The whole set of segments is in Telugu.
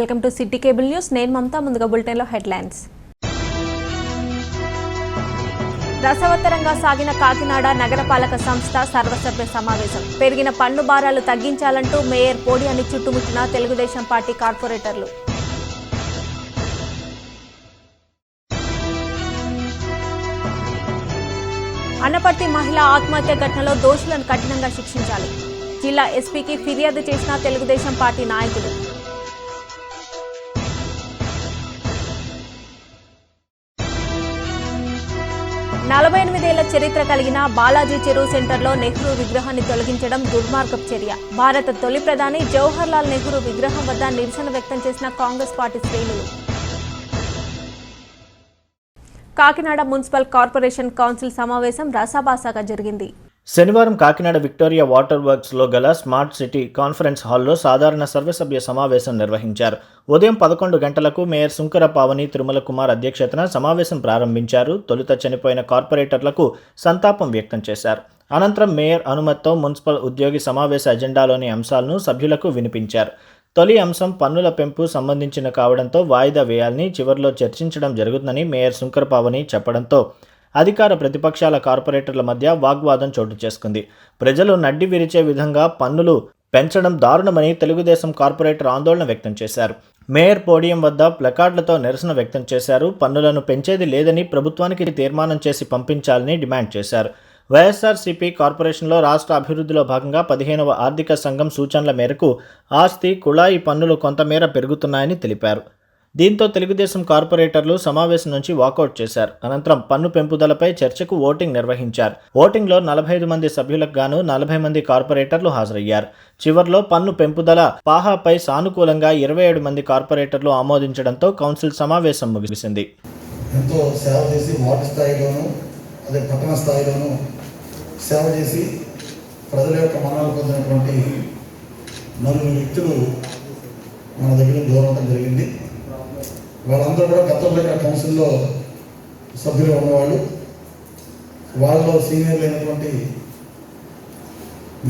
Welcome to city cable news. నేను మమతా. ముందుగా బులెటిన్లో హెడ్లైన్స్. రసవత్తరంగా సాగిన కాకినాడ నగరపాలక సంస్థ సర్వసభ్య సమావేశం. పెరిగిన పన్ను భారాలు తగ్గించాలంటూ మేయర్ పోడియాన్ని చుట్టుముట్టిన తెలుగుదేశం పార్టీ కార్పొరేటర్లు. అనపర్తి మహిళ ఆత్మహత్య ఘటనలో దోషులను కఠినంగా శిక్షించాలి. జిల్లా ఎస్పీకి ఫిర్యాదు చేసిన తెలుగుదేశం పార్టీ నాయకులు. నలభై 48 ఏళ్ల చరిత్ర కలిగిన బాలాజీ చెరువు సెంటర్లో నెహ్రూ విగ్రహాన్ని తొలగించడం దుర్మార్గపు చర్య. భారత తొలి ప్రధాని జవహర్ లాల్ నెహ్రూ విగ్రహం వద్ద నిరసన వ్యక్తం చేసిన కాంగ్రెస్ పార్టీ శ్రేణులు. కాకినాడ మున్సిపల్ కార్పొరేషన్ కౌన్సిల్ సమావేశం రసాభాసాగా జరిగింది. శనివారం కాకినాడ విక్టోరియా వాటర్ వర్క్స్లో గల స్మార్ట్ సిటీ కాన్ఫరెన్స్ హాల్లో సాధారణ సర్వసభ్య సమావేశం నిర్వహించారు. ఉదయం 11 గంటలకు మేయర్ సుంకర పావని తిరుమల కుమార్ అధ్యక్షతన సమావేశం ప్రారంభించారు. తొలుత చనిపోయిన కార్పొరేటర్లకు సంతాపం వ్యక్తం చేశారు. అనంతరం మేయర్ అనుమతితో మున్సిపల్ ఉద్యోగి సమావేశ అజెండాలోని అంశాలను సభ్యులకు వినిపించారు. తొలి అంశం పన్నుల పెంపు సంబంధించిన కావడంతో వాయిదా వేయాలని చివరిలో చర్చించడం జరుగుతుందని మేయర్ సుంకర పావని చెప్పడంతో అధికార ప్రతిపక్షాల కార్పొరేటర్ల మధ్య వాగ్వాదం చోటు చేసుకుంది. ప్రజలు నడ్డి విరిచే విధంగా పన్నులు పెంచడం దారుణమని తెలుగుదేశం కార్పొరేటర్ ఆందోళన వ్యక్తం చేశారు. మేయర్ పోడియం వద్ద ప్లకార్డులతో నిరసన వ్యక్తం చేశారు. పన్నులను పెంచేది లేదని ప్రభుత్వానికి తీర్మానం చేసి పంపించాలని డిమాండ్ చేశారు. వైఎస్ఆర్సీపీ కార్పొరేషన్లో రాష్ట్ర అభివృద్ధిలో భాగంగా 15వ ఆర్థిక సంఘం సూచనల మేరకు ఆస్తి కుళాయి పన్నులు కొంతమేర పెరుగుతున్నాయని తెలిపారు. దీంతో తెలుగుదేశం కార్పొరేటర్లు సమావేశం నుంచి వాకౌట్ చేశారు. అనంతరం పన్ను పెంపుదలపై చర్చకు ఓటింగ్ నిర్వహించారు. ఓటింగ్లో 45 మంది సభ్యులకు గాను 40 మంది కార్పొరేటర్లు హాజరయ్యారు. చివర్లో పన్ను పెంపుదల పాహాపై సానుకూలంగా 27 మంది కార్పొరేటర్లు ఆమోదించడంతో కౌన్సిల్ సమావేశం ముగిసింది. ఎంతో సేవ చేసి వార్డు స్థాయిలోనూ అదే పట్టణ స్థాయిలోనూ సేవ చేసి ప్రజల యొక్క మన్ననలు పొందినటువంటి 4 వ్యక్తులు మన దగ్గర దూరం జరిగింది. వాళ్ళందరూ కూడా గతంలో కౌన్సిల్లో సభ్యులు ఉన్నవాళ్ళు. వాళ్ళలో సీనియర్లు అయినటువంటి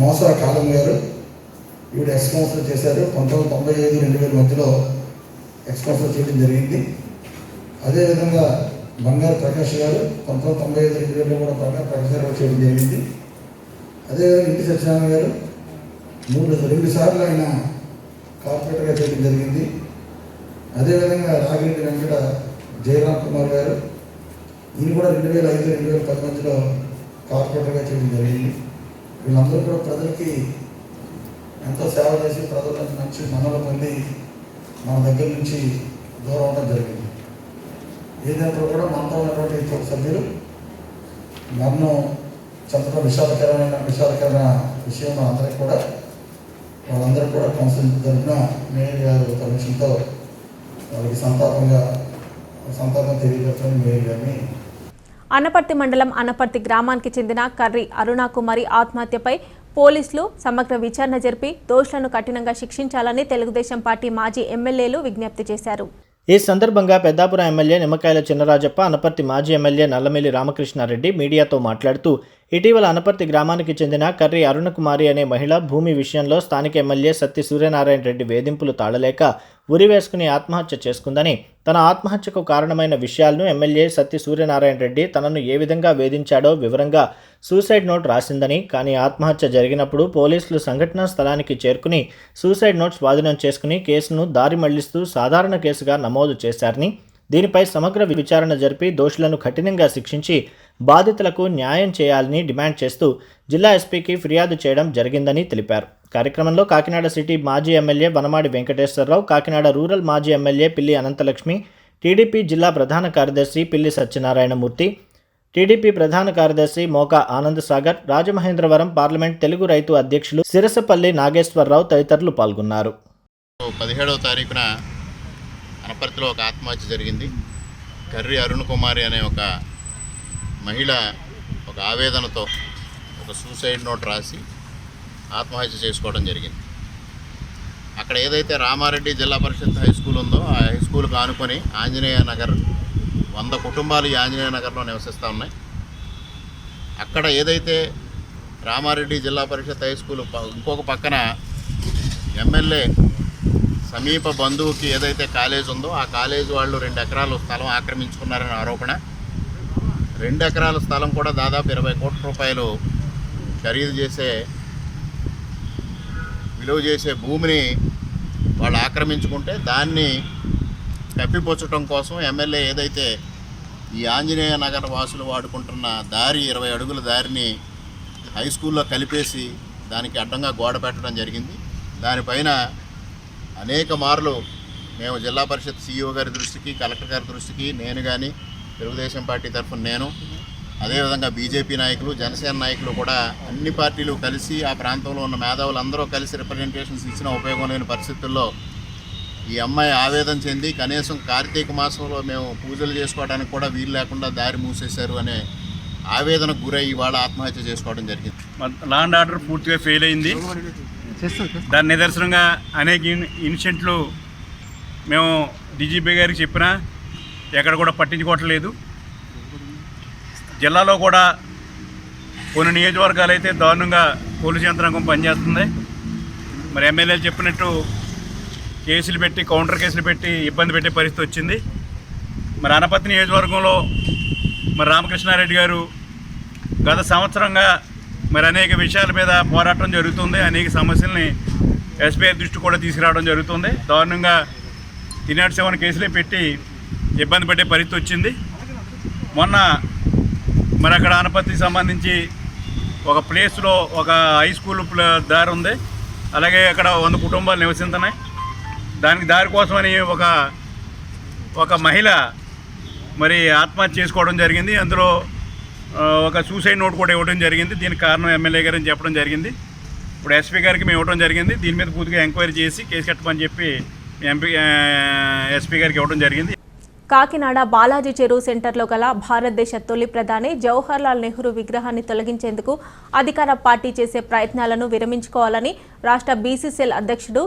మోసా కాలం గారు, ఈవిడ ఎక్స్ కౌన్సిలర్ చేశారు. 1995-2000 మధ్యలో ఎక్స్ కౌన్సిలర్ చేయడం జరిగింది. అదేవిధంగా బంగారు ప్రకాష్ గారు 1995-2000 కూడా బంగారు ప్రకాష్ గారు చేయడం జరిగింది. అదేవిధంగా ఇంటి సత్యనారాయణ గారు 2 సార్లు ఆయన కార్పొరేటర్గా చేయడం జరిగింది. అదేవిధంగా రాగిరెడ్డి వెంకట జయరామ్ కుమార్ గారు, ఈయన కూడా 2005-2010 మధ్యలో కార్పొరేటర్గా చేయడం జరిగింది. వీళ్ళందరూ కూడా ప్రజలకి ఎంతో సేవ చేసి ప్రజల నుంచి మంచి మన్ననలు పొంది మన దగ్గర నుంచి దూరం అవడం జరిగింది. ఏదైనా కూడా మనతో ఉన్నటువంటి సభ్యులు మరణం చెందడం విషాదకరమైన విషయం అందరికీ కూడా వాళ్ళందరూ కూడా కౌన్సిల్ తరఫున మేయర్ గారు పర్మిషన్తో వాళ్ళకి సంతాపం తెలియజేస్తామని మేయర్ గారిని. అనపర్తి మండలం అనపర్తి గ్రామానికి చెందిన కర్రి అరుణకుమారి ఆత్మహత్యపై పోలీసులు సమగ్ర విచారణ జరిపి దోషులను కఠినంగా శిక్షించాలని తెలుగుదేశం పార్టీ మాజీ ఎమ్మెల్యేలు విజ్ఞప్తి చేశారు. ఈ సందర్భంగా పెద్దాపురం ఎమ్మెల్యే నిమ్మకాయల చిన్నరాజప్ప, అనపర్తి మాజీ ఎమ్మెల్యే నల్లమిల్లి రామకృష్ణారెడ్డి మీడియాతో మాట్లాడుతూ ఇటీవల అనపర్తి గ్రామానికి చెందిన కర్రి అరుణకుమారి అనే మహిళ భూమి విషయంలో స్థానిక ఎమ్మెల్యే సత్తి సూర్యనారాయణ రెడ్డి వేధింపులు తాళలేక ఉరివేసుకుని ఆత్మహత్య చేసుకుందని, తన ఆత్మహత్యకు కారణమైన విషయాలను ఎమ్మెల్యే సత్తి సూర్యనారాయణ రెడ్డి తనను ఏ విధంగా వేధించాడో వివరంగా సూసైడ్ నోట్ రాసిందని, కానీ ఆత్మహత్య జరిగినప్పుడు పోలీసులు సంఘటనా స్థలానికి చేరుకుని సూసైడ్ నోట్ స్వాధీనం చేసుకుని కేసును దారి మళ్లిస్తూ సాధారణ కేసుగా నమోదు చేశారని, దీనిపై సమగ్ర విచారణ జరిపి దోషులను కఠినంగా శిక్షించి బాధితులకు న్యాయం చేయాలని డిమాండ్ చేస్తూ జిల్లా ఎస్పీకి ఫిర్యాదు చేయడం జరిగిందని తెలిపారు. కార్యక్రమంలో కాకినాడ సిటీ మాజీ ఎమ్మెల్యే వనమాడి వెంకటేశ్వరరావు, కాకినాడ రూరల్ మాజీ ఎమ్మెల్యే పిల్లి అనంతలక్ష్మి, టీడీపీ జిల్లా ప్రధాన కార్యదర్శి పిల్లి సత్యనారాయణమూర్తి, టీడీపీ ప్రధాన కార్యదర్శి మోకా ఆనంద్ సాగర్, రాజమహేంద్రవరం పార్లమెంట్ తెలుగు రైతు అధ్యక్షులు సిరసపల్లి నాగేశ్వరరావు తదితరులు పాల్గొన్నారు. 17వ తారీఖున అనపర్తిలో ఒక ఆత్మహత్య జరిగింది. కర్రి అరుణకుమారి అనే ఒక మహిళ ఒక ఆవేదనతో ఒక సూసైడ్ నోట్ రాసి ఆత్మహత్య చేసుకోవడం జరిగింది. అక్కడ ఏదైతే రామారెడ్డి జిల్లా పరిషత్ హై స్కూల్ ఉందో ఆ హై స్కూల్కి ఆనుకొని ఆంజనేయ నగర్ 100 కుటుంబాలు ఈ ఆంజనేయ నగర్లో నివసిస్తూ ఉన్నాయి. అక్కడ ఏదైతే రామారెడ్డి జిల్లా పరిషత్ హై స్కూల్ ఇంకొక పక్కన ఎమ్మెల్యే సమీప బంధువుకి ఏదైతే కాలేజ్ ఉందో ఆ కాలేజ్ వాళ్ళు 2 ఎకరాల స్థలం ఆక్రమించుకున్నారనే ఆరోపణ. 2 ఎకరాల స్థలం కూడా దాదాపు 20 కోట్ల రూపాయలు విలువ చేసే భూమిని వాళ్ళు ఆక్రమించుకుంటే దాన్ని కప్పిపుచ్చటం కోసం ఎమ్మెల్యే ఏదైతే ఈ ఆంజనేయ నగర్ వాసులు వాడుకుంటున్న దారి 20 అడుగుల దారిని హై స్కూల్లో కలిపేసి దానికి అడ్డంగా గోడ పెట్టడం జరిగింది. దానిపైన అనేక మార్లు మేము జిల్లా పరిషత్ CEO గారి దృష్టికి, కలెక్టర్ గారి దృష్టికి, నేను కానీ తెలుగుదేశం పార్టీ తరఫున నేను, అదేవిధంగా బీజేపీ నాయకులు, జనసేన నాయకులు కూడా అన్ని పార్టీలు కలిసి ఆ ప్రాంతంలో ఉన్న మేధావులందరూ కలిసి రిప్రజెంటేషన్స్ ఇచ్చిన ఉపయోగం లేని పరిస్థితుల్లో ఈ అమ్మాయి ఆవేదన చెంది కనీసం కార్తీక మాసంలో మేము పూజలు చేసుకోవడానికి కూడా వీలు లేకుండా దారి మూసేశారు అనే ఆవేదనకు గురై ఇవాళ ఆత్మహత్య చేసుకోవడం జరిగింది. లా అండ్ ఆర్డర్ పూర్తిగా ఫెయిల్ అయింది. దాని నిదర్శనంగా అనేక ఇన్సిడెంట్లు మేము డీజీపీ గారికి చెప్పినా ఎక్కడ కూడా పట్టించుకోవట్లేదు. జిల్లాలో కూడా కొన్ని నియోజకవర్గాలు అయితే దారుణంగా పోలీసు యంత్రాంగం పనిచేస్తుంది. మరి ఎమ్మెల్యేలు చెప్పినట్టు కేసులు పెట్టి, కౌంటర్ కేసులు పెట్టి ఇబ్బంది పెట్టే పరిస్థితి వచ్చింది. మరి అనపర్తి నియోజకవర్గంలో మరి రామకృష్ణారెడ్డి గారు గత సంవత్సరంగా మరి అనేక విషయాల మీద పోరాటం జరుగుతుంది. అనేక సమస్యల్ని ఎస్బీఐ దృష్టి కూడా తీసుకురావడం జరుగుతుంది. దారుణంగా 307 కేసులే పెట్టి ఇబ్బంది పెట్టే పరిస్థితి వచ్చింది. మొన్న మరి అక్కడ అనపర్తికి సంబంధించి ఒక ప్లేస్లో ఒక హై స్కూల్ దారి ఉంది. అలాగే అక్కడ 100 కుటుంబాలు నివసిస్తున్నాయి. దానికి దారి కోసమని ఒక మహిళ మరి ఆత్మహత్య చేసుకోవడం జరిగింది. అందులో ఒక సూసైడ్ నోట్ కూడా ఇవ్వడం జరిగింది. దీనికి కారణం ఎమ్మెల్యే గారిని చెప్పడం జరిగింది. ఇప్పుడు ఎస్పీ గారికి మేము ఇవ్వడం జరిగింది. దీని మీద పూర్తిగా ఎంక్వైరీ చేసి కేసు కట్టమని చెప్పి ఎస్పీ గారికి ఇవ్వడం జరిగింది. కాకినాడ బాలాజీ చెరువు సెంటర్లో గల భారతదేశ తొలి ప్రధాని జవహర్లాల్ నెహ్రూ విగ్రహాన్ని తొలగించేందుకు అధికార పార్టీ చేసే ప్రయత్నాలను విరమించుకోవాలని రాష్ట్ర బీసీసీఎల్ అధ్యక్షుడు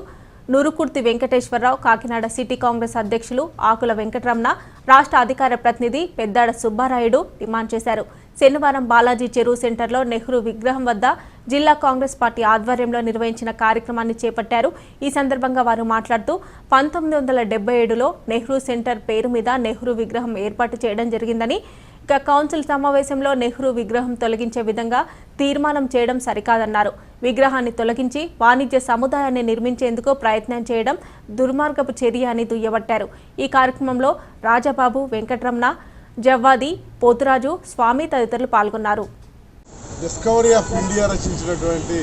నూరుకుర్తి వెంకటేశ్వరరావు, కాకినాడ సిటీ కాంగ్రెస్ అధ్యక్షులు ఆకుల వెంకటరమణ, రాష్ట్ర అధికార ప్రతినిధి పెద్దాడ సుబ్బారాయుడు డిమాండ్ చేశారు. శనివారం బాలాజీ చెరువు సెంటర్లో నెహ్రూ విగ్రహం వద్ద జిల్లా కాంగ్రెస్ పార్టీ ఆధ్వర్యంలో నిర్వహించిన కార్యక్రమాన్ని చేపట్టారు. ఈ సందర్భంగా వారు మాట్లాడుతూ 1977లో నెహ్రూ సెంటర్ పేరు మీద నెహ్రూ విగ్రహం ఏర్పాటు చేయడం జరిగిందని, ఇక కౌన్సిల్ సమావేశంలో నెహ్రూ విగ్రహం తొలగించే విధంగా తీర్మానం చేయడం సరికాదన్నారు. విగ్రహాన్ని తొలగించి వాణిజ్య సముదాయాన్ని నిర్మించేందుకు ప్రయత్నం చేయడం దుర్మార్గపు చర్య అని దుయ్యబట్టారు. ఈ కార్యక్రమంలో రాజబాబు, వెంకటరమణ, జవ్వాది, పోతురాజు, స్వామి తదితరులు పాల్గొన్నారు. డిస్కవరీ ఆఫ్ ఇండియా రచించినటువంటి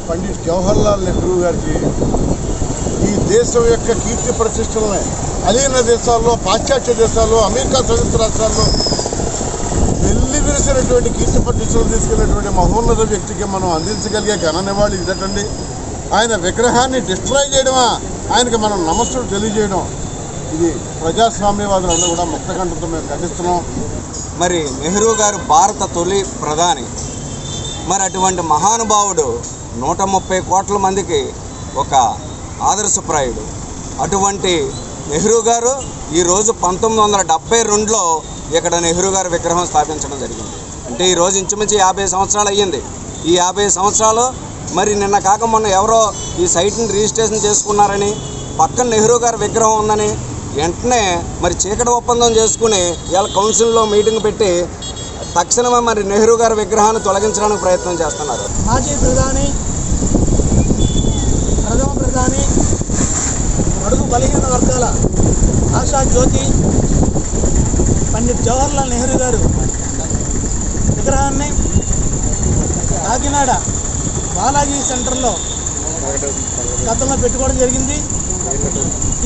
పండిట్ జవహర్లాల్ నెహ్రూ గారికి ఈ దేశం యొక్క కీర్తి ప్రతిష్టలనే అలీన దేశాల్లో, పాశ్చాత్య దేశాల్లో, అమెరికా సంయుక్త రాష్ట్రాల్లో వెల్లి విరిసినటువంటి కీర్తి ప్రతిష్టలు తీసుకున్నటువంటి మహోన్నత వ్యక్తికి మనం అందించగలిగే ఘన నివాళి ఇదటండి. ఆయన విగ్రహాన్ని డిస్ట్రాయ్ చేయడమా, ఆయనకి మనం నమస్సులు తెలియజేయడం, ఇది ప్రజాస్వామ్యవాదులందరూ కూడా ముక్తకంఠంతో మేము ఖండిస్తున్నాం. మరి నెహ్రూ గారు భారత తొలి ప్రధాని. మరి అటువంటి మహానుభావుడు 130 కోట్ల మందికి ఒక ఆదర్శప్రాయుడు. అటువంటి నెహ్రూ గారు ఈరోజు 1972లో ఇక్కడ నెహ్రూ గారి విగ్రహం స్థాపించడం జరిగింది. అంటే ఈరోజు ఇంచుమించు 50 సంవత్సరాలు అయ్యింది. ఈ 50 సంవత్సరాలు మరి నిన్న కాక మొన్న ఎవరో ఈ సైట్ని రిజిస్ట్రేషన్ చేసుకున్నారని, పక్కన నెహ్రూ గారి విగ్రహం ఉందని వెంటనే మరి చీకటి ఒప్పందం చేసుకుని ఇవాళ కౌన్సిల్లో మీటింగ్ పెట్టి తక్షణమే మరి నెహ్రూ గారి విగ్రహాన్ని తొలగించడానికి ప్రయత్నం చేస్తున్నారు. మాజీ ప్రధాని, ప్రథమ ప్రధాని, అడుగు బలహీన వర్గాల ఆశా జ్యోతి పండిట్ జవహర్లాల్ నెహ్రూ గారు విగ్రహాన్ని కాకినాడ బాలాజీ సెంటర్లో గతంలో పెట్టుకోవడం జరిగింది.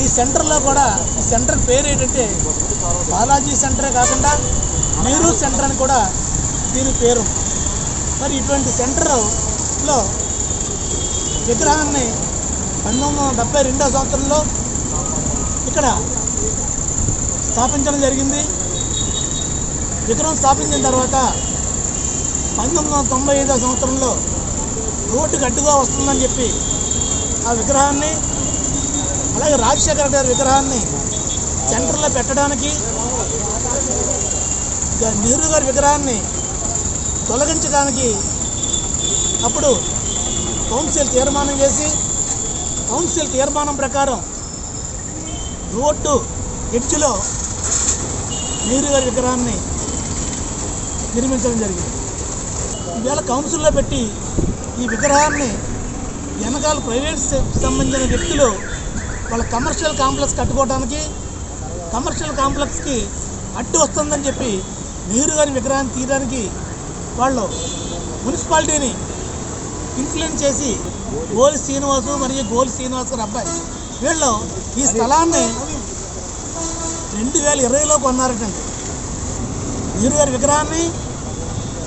ఈ సెంటర్లో కూడా ఈ సెంటర్ పేరు ఏంటంటే బాలాజీ సెంటరే కాకుండా నెహ్రూ సెంటర్ అని కూడా దీని పేరు. మరి ఇటువంటి సెంటర్లో విగ్రహాన్ని 1972వ సంవత్సరంలో ఇక్కడ స్థాపించడం జరిగింది. విగ్రహం స్థాపించిన తర్వాత 1995వ సంవత్సరంలో రోడ్డుకు అడ్డుగా వస్తుందని చెప్పి ఆ విగ్రహాన్ని, అలాగే రాజశేఖర గారి విగ్రహాన్ని సెంటర్లో పెట్టడానికి, నెహ్రూ గారి విగ్రహాన్ని తొలగించడానికి అప్పుడు కౌన్సిల్ తీర్మానం చేసి కౌన్సిల్ తీర్మానం ప్రకారం రోడ్డు ఎడ్జ్లో నెహ్రూ గారి విగ్రహాన్ని నిర్మించడం జరిగింది. ఈవేళ కౌన్సిల్లో పెట్టి ఈ విగ్రహాన్ని వెనకాల ప్రైవేట్ సంబంధించిన వ్యక్తులు వాళ్ళ కమర్షియల్ కాంప్లెక్స్ కట్టుకోవడానికి, కమర్షియల్ కాంప్లెక్స్కి అడ్డు వస్తుందని చెప్పి నెహ్రూ గారి విగ్రహాన్ని తీయడానికి వాళ్ళు మున్సిపాలిటీని ఇన్ఫ్లుయెన్స్ చేసి గోలి శ్రీనివాసు మరియు గోలి శ్రీనివాస్ గారి అబ్బాయి వీళ్ళు ఈ స్థలాన్ని 2020లో కొన్నారటండి. నెహ్రూ గారి విగ్రహాన్ని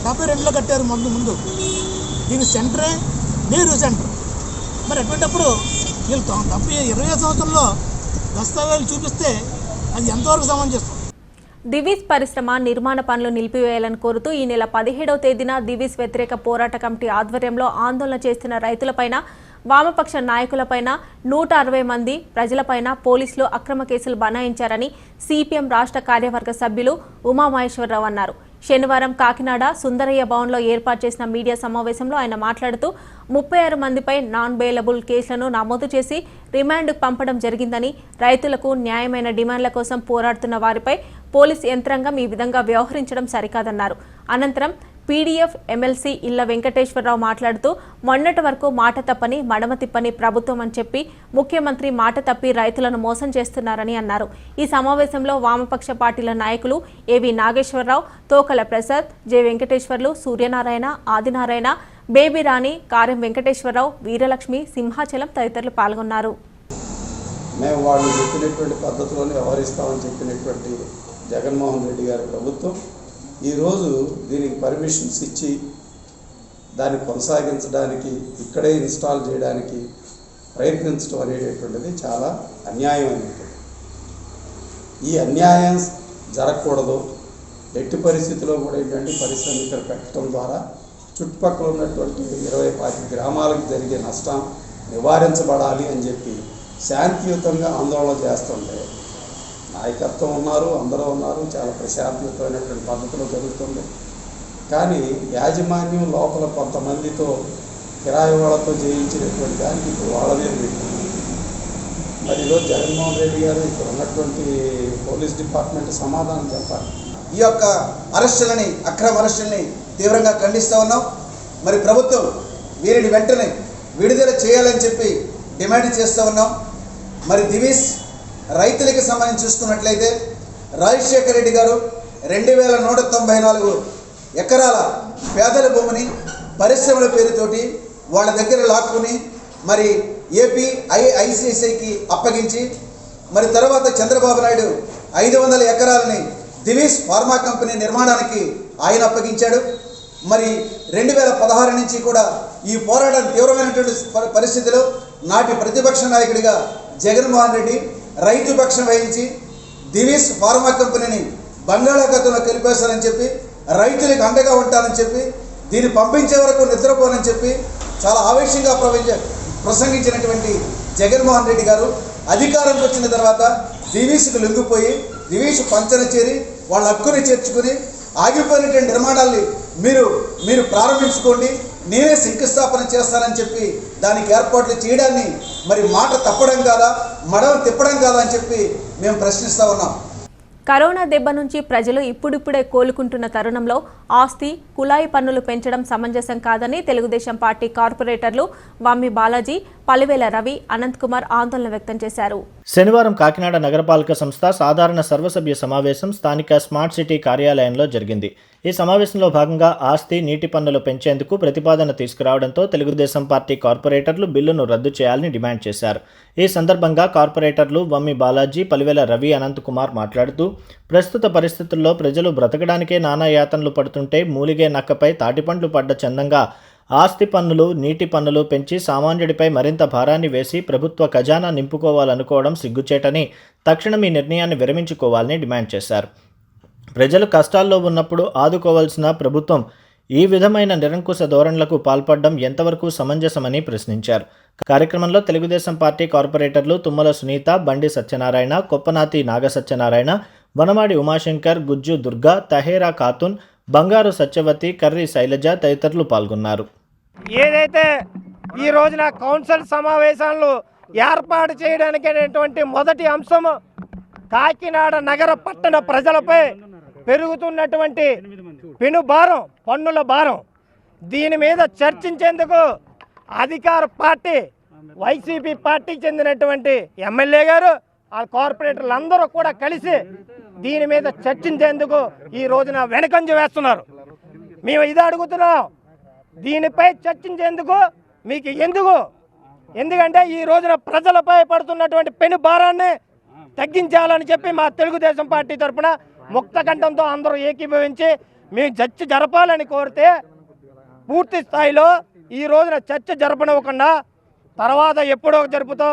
72లో కట్టారు ముందు. దీని సెంటరే నెహ్రూ సెంటర్. మరి అటువంటిప్పుడు వీళ్ళు 20 సంవత్సరంలో దస్తావేజులు చూపిస్తే అది ఎంతవరకు సమంజసం? దివీస్ పరిశ్రమ నిర్మాణ పనులు నిలిపివేయాలని కోరుతూ ఈ నెల 17వ తేదీన దివీస్ వ్యతిరేక పోరాట కమిటీ ఆధ్వర్యంలో ఆందోళన చేస్తున్న రైతులపైన, వామపక్ష నాయకులపైన 160 మంది ప్రజలపైన పోలీసులు అక్రమ కేసులు బనాయించారని సిపిఎం రాష్ట్ర కార్యవర్గ సభ్యులు ఉమామహేశ్వరరావు అన్నారు. శనివారం కాకినాడ సుందరయ్య భవన్లో ఏర్పాటు చేసిన మీడియా సమావేశంలో ఆయన మాట్లాడుతూ 36 మందిపై నాన్ బెయిలబుల్ కేసులను నమోదు చేసి రిమాండ్కు పంపడం జరిగిందని, రైతులకు న్యాయమైన డిమాండ్ల కోసం పోరాడుతున్న వారిపై పోలీస్ యంత్రాంగం ఈ విధంగా వ్యవహరించడం సరికాదన్నారు. అనంతరం పీడీఎఫ్ ఎమ్మెల్సీ ఇళ్ల వెంకటేశ్వరరావు మాట్లాడుతూ మొన్నటి వరకు మాట తప్పని మడమ తిప్పని ప్రభుత్వం అని చెప్పి ముఖ్యమంత్రి మాట తప్పి రైతులను మోసం చేస్తున్నారని అన్నారు. ఈ సమావేశంలో వామపక్ష పార్టీల నాయకులు ఏవి నాగేశ్వరరావు, తోకల ప్రసాద్, జె వెంకటేశ్వర్లు, సూర్యనారాయణ, ఆదినారాయణ, బేబీ రాణి, కారెం వెంకటేశ్వరరావు, వీరలక్ష్మి, సింహాచలం తదితరులు పాల్గొన్నారు. మేము వాళ్ళు చెప్పినటువంటి పద్ధతిలోనే వ్యవహరిస్తామని చెప్పినటువంటి జగన్మోహన్ రెడ్డి గారి ప్రభుత్వం ఈరోజు దీనికి పర్మిషన్స్ ఇచ్చి దాన్ని కొనసాగించడానికి, ఇక్కడే ఇన్స్టాల్ చేయడానికి ప్రయత్నించడం అనేటటువంటిది చాలా అన్యాయమైనది. ఈ అన్యాయం జరగకూడదు. ఎట్టి పరిస్థితిలో కూడా ఏంటంటే పరిశ్రమ ఇక్కడ పెట్టడం ద్వారా చుట్టుపక్కల ఉన్నటువంటి 20-25 గ్రామాలకు జరిగే నష్టం నివారించబడాలి అని చెప్పి శాంతియుతంగా ఆందోళన చేస్తుంటే నాయకత్వం ఉన్నారు, అందరూ ఉన్నారు, చాలా ప్రశాంతయుతమైనటువంటి పద్ధతిలో జరుగుతుంది. కానీ యాజమాన్యం లోపల కొంతమందితో కిరాయి వాళ్ళతో చేయించినటువంటి దానికి ఇప్పుడు వాళ్ళ మీద పెట్టింది. మరి ఈరోజు జగన్మోహన్ రెడ్డి గారు ఇక్కడ ఉన్నటువంటి పోలీస్ డిపార్ట్మెంట్ సమాధానం చెప్పాలి. ఈ యొక్క అరెస్టులని, అక్రమ అరెస్టులని తీవ్రంగా ఖండిస్తూ ఉన్నాం. మరి ప్రభుత్వం వీరిని వెంటనే విడుదల చేయాలని చెప్పి డిమాండ్ చేస్తూ ఉన్నాం. మరి దివీస్ రైతులకి సంబంధించి చూసుకున్నట్లయితే రాజశేఖర రెడ్డి గారు 2194 ఎకరాల పేదల భూమిని పరిశ్రమల పేరుతోటి వాళ్ళ దగ్గర లాక్కుని మరి ఐసిఐసిఐకి అప్పగించి, మరి తర్వాత చంద్రబాబు నాయుడు 500 ఎకరాలని దివీస్ ఫార్మా కంపెనీ నిర్మాణానికి ఆయన అప్పగించాడు. మరి 2016 నుంచి కూడా ఈ పోరాటం తీవ్రమైనటువంటి పరిస్థితిలో నాటి ప్రతిపక్ష నాయకుడిగా జగన్మోహన్ రెడ్డి రైతు పక్షం వహించి దివీస్ ఫార్మా కంపెనీని బంగాళాఖాతంలో కలిపేశారని చెప్పి, రైతులకు అండగా ఉంటానని చెప్పి, దీన్ని పంపించే వరకు నిద్రపోనని చెప్పి చాలా ఆవేశంగా ప్రసంగించినటువంటి జగన్మోహన్ రెడ్డి గారు అధికారంకి వచ్చిన తర్వాత దివీస్కు లొంగిపోయి దివీస్ పంచన చేరి వాళ్ళ హక్కుని చేర్చుకుని ఆగిపోయినటువంటి నిర్మాణాల్ని మీరు ప్రారంభించుకోండి, నేనే శంకుస్థాపన చేస్తానని చెప్పి దానికి ఏర్పాట్లు చేయడాన్ని మరి మాట తప్పడం కాదా, మడవ తిప్పడం కాదా అని చెప్పి మేము ప్రశ్నిస్తూ ఉన్నాం. కరోనా దెబ్బ నుంచి ప్రజలు ఇప్పుడిప్పుడే కోలుకుంటున్న తరుణంలో ఆస్తి, కులాయి పన్నులు పెంచడం సమంజసం కాదని తెలుగుదేశం పార్టీ కార్పొరేటర్లు వమ్మి బాలాజీ, పలివేల రవి, అనంత్ కుమార్ ఆందోళన వ్యక్తం చేశారు. శనివారం కాకినాడ నగరపాలక సంస్థ సాధారణ సర్వసభ్య సమావేశం స్థానిక స్మార్ట్ సిటీ కార్యాలయంలో జరిగింది. ఈ సమావేశంలో భాగంగా ఆస్తి, నీటి పన్నులు పెంచేందుకు ప్రతిపాదన తీసుకురావడంతో తెలుగుదేశం పార్టీ కార్పొరేటర్లు బిల్లును రద్దు చేయాలని డిమాండ్ చేశారు. ఈ సందర్భంగా కార్పొరేటర్లు వమ్మి బాలాజీ, పలివేల రవి, అనంత్ కుమార్ మాట్లాడుతూ ప్రస్తుత పరిస్థితుల్లో ప్రజలు బ్రతకడానికే నానా యాతనలు పడుతుంటే మూలిగే నక్కపై తాటిపండ్లు పడ్డ చందంగా ఆస్తి పన్నులు, నీటి పన్నులు పెంచి సామాన్యుడిపై మరింత భారాన్ని వేసి ప్రభుత్వ ఖజానా నింపుకోవాలనుకోవడం సిగ్గుచేటని, తక్షణం ఈ నిర్ణయాన్ని విరమించుకోవాలని డిమాండ్ చేశారు. ప్రజలు కష్టాల్లో ఉన్నప్పుడు ఆదుకోవాల్సిన ప్రభుత్వం ఈ విధమైన నిరంకుశ ధోరణులకు పాల్పడడం ఎంతవరకు సమంజసమని ప్రశ్నించారు. కార్యక్రమంలో తెలుగుదేశం పార్టీ కార్పొరేటర్లు తుమ్మల సునీత, బండి సత్యనారాయణ, కొప్పనాతి నాగసత్యనారాయణ, వనమాడి ఉమాశంకర్, గుజ్జు దుర్గా, తహేరా ఖాతున్, బంగారు సత్యవతి, కర్రీ శైలజ తదితరులు పాల్గొన్నారు. ఏదైతే ఈ రోజున కౌన్సిల్ సమావేశాలను ఏర్పాటు చేయడానికి అనేటువంటి మొదటి అంశము కాకినాడ నగర పట్టణ ప్రజలపై పెరుగుతున్నటువంటి పెను పన్నుల భారం. దీని మీద చర్చించేందుకు అధికార పార్టీ వైసీపీ పార్టీకి చెందినటువంటి ఎమ్మెల్యే గారు ఆ కార్పొరేటర్లు అందరూ కూడా కలిసి దీని మీద చర్చించేందుకు ఈ రోజున వెనకంజ వేస్తున్నారు. మేము ఇది అడుగుతున్నాం, దీనిపై చర్చించేందుకు మీకు ఎందుకంటే ఈ రోజున ప్రజలపై పడుతున్నటువంటి పెను భారాన్ని తగ్గించాలని చెప్పి మా తెలుగుదేశం పార్టీ తరఫున ముక్త కంఠంతో అందరూ ఏకీభవించి మేము చర్చ జరపాలని కోరితే పూర్తి స్థాయిలో ఈ రోజున చర్చ జరపనివ్వకుండా తర్వాత ఎప్పుడో జరుపుతాం,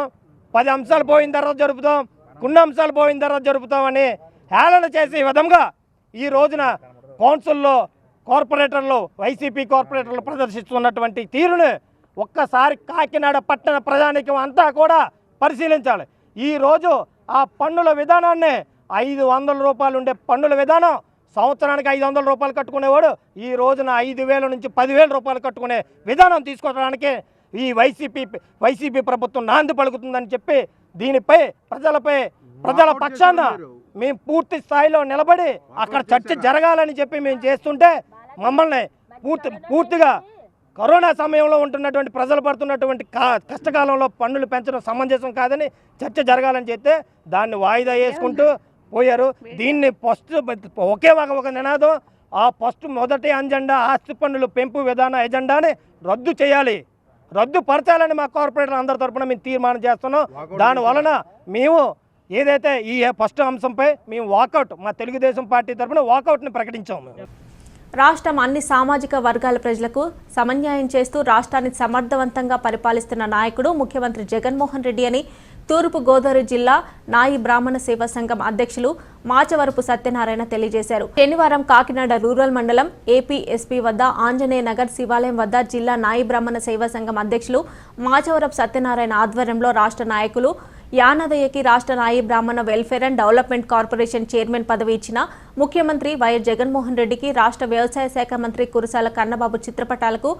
10 అంశాలు పోయిన తర్వాత జరుపుతాం, కొన్ని అంశాలు పోయిన తర్వాత జరుపుతామని హేళన చేసే విధంగా ఈ రోజున కౌన్సిల్లో కార్పొరేటర్లు వైసీపీ కార్పొరేటర్లు ప్రదర్శిస్తున్నటువంటి తీరుని ఒక్కసారి కాకినాడ పట్టణ ప్రజానీకం అంతా కూడా పరిశీలించాలి. ఈరోజు ఆ పన్నుల విధానాన్ని 500 రూపాయలు ఉండే పన్నుల విధానం సంవత్సరానికి 500 రూపాయలు కట్టుకునేవాడు ఈ రోజున 5,000 నుంచి 10,000 రూపాయలు కట్టుకునే విధానం తీసుకోవడానికి ఈ వైసీపీ ప్రభుత్వం నాంది పలుకుతుందని చెప్పి దీనిపై ప్రజల పక్షాన మేము పూర్తి స్థాయిలో నిలబడి అక్కడ చర్చ జరగాలని చెప్పి మేము చేస్తుంటే మమ్మల్ని పూర్తిగా కరోనా సమయంలో ఉంటున్నటువంటి ప్రజలు పడుతున్నటువంటి కష్టకాలంలో పన్నులు పెంచడం సమంజసం కాదని చర్చ జరగాలని చెప్తే దాన్ని వాయిదా వేసుకుంటూ పోయారు. దీన్ని ఒక నినాదం, ఆ మొదటి అజెండా ఆస్తి పన్నుల పెంపు విధాన ఎజెండాని రద్దు చేయాలి, రద్దుపరచాలని మా కార్పొరేటర్ అందరి తరఫున మేము తీర్మానం చేస్తున్నాం. దానివలన మేము ఏదైతే ఈ ఫస్ట్ అంశంపై మేము వాకౌట్, మా తెలుగుదేశం పార్టీ తరఫున వాకౌట్ని ప్రకటించాము. రాష్ట్రం అన్ని సామాజిక వర్గాల ప్రజలకు సమన్యాయం చేస్తూ రాష్ట్రాన్ని సమర్థవంతంగా పరిపాలిస్తున్న నాయకుడు ముఖ్యమంత్రి జగన్మోహన్ రెడ్డి అని తూర్పు గోదావరి జిల్లా నాయి బ్రాహ్మణ సేవా సంఘం అధ్యక్షులు మాచవరపు సత్యనారాయణ తెలియజేశారు. శనివారం కాకినాడ రూరల్ మండలం ఏపీఎస్పీ వద్ద ఆంజనేయ నగర్ శివాలయం వద్ద జిల్లా నాయి బ్రాహ్మణ సేవా సంఘం అధ్యక్షులు మాచవరపు సత్యనారాయణ ఆధ్వర్యంలో రాష్ట్ర నాయకులు యానాదయ్యకి రాష్ట్ర నాయి బ్రాహ్మణ welfare and development corporation chairman పదవి ఇచ్చిన ముఖ్యమంత్రి వైఎస్ జగన్మోహన్ రెడ్డికి రాష్ట్ర వ్యవసాయ శాఖ మంత్రి కురసాల కన్నబాబు చిత్రపటాలకు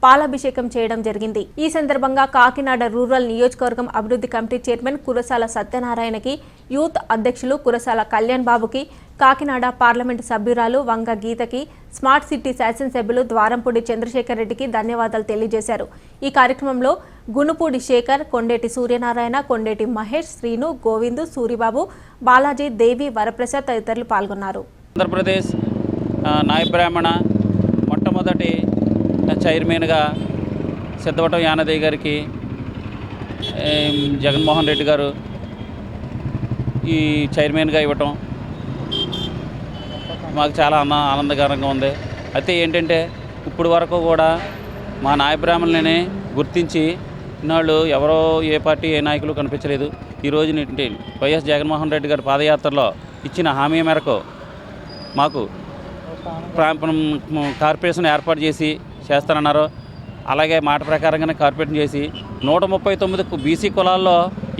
పాలాభిషేకం చేయడం జరిగింది. ఈ సందర్భంగా కాకినాడ రూరల్ నియోజకవర్గం అభివృద్ధి కమిటీ చైర్మన్ కురసాల సత్యనారాయణకి, యూత్ అధ్యక్షులు కురసాల కళ్యాణ్ బాబుకి, కాకినాడ పార్లమెంటు సభ్యురాలు వంగ గీతకి, స్మార్ట్ సిటీ శాసనసభ్యులు ద్వారంపూడి చంద్రశేఖర్ రెడ్డికి ధన్యవాదాలు తెలియజేశారు. ఈ కార్యక్రమంలో గునుపూడి శేఖర్, కొండేటి సూర్యనారాయణ, కొండేటి మహేష్, శ్రీను, గోవిందు, సూరిబాబు, బాలాజీ, దేవి, వరప్రసాద్ తదితరులు పాల్గొన్నారు. ఆంధ్రప్రదేశ్ నాయ బ్రాహ్మణ మొట్టమొదటి చైర్మన్గా సిద్ధవటం యానాదయ్య గారికి జగన్మోహన్ రెడ్డి గారు ఈ చైర్మన్గా ఇవ్వటం మాకు చాలా ఆనందకరంగా ఉంది. అయితే ఏంటంటే ఇప్పుడు వరకు కూడా మా నాయ బ్రాహ్మణులని గుర్తించి ఇన్నాళ్ళు ఎవరో ఏ పార్టీ ఏ నాయకులు కనిపించలేదు. ఈరోజు వైఎస్ జగన్మోహన్ రెడ్డి గారి పాదయాత్రలో ఇచ్చిన హామీ మేరకు మాకు కార్పొరేషన్ ఏర్పాటు చేస్తానన్నారు. అలాగే మాట ప్రకారంగానే కార్పొరేషన్ చేసి 139 బీసీ కులాల్లో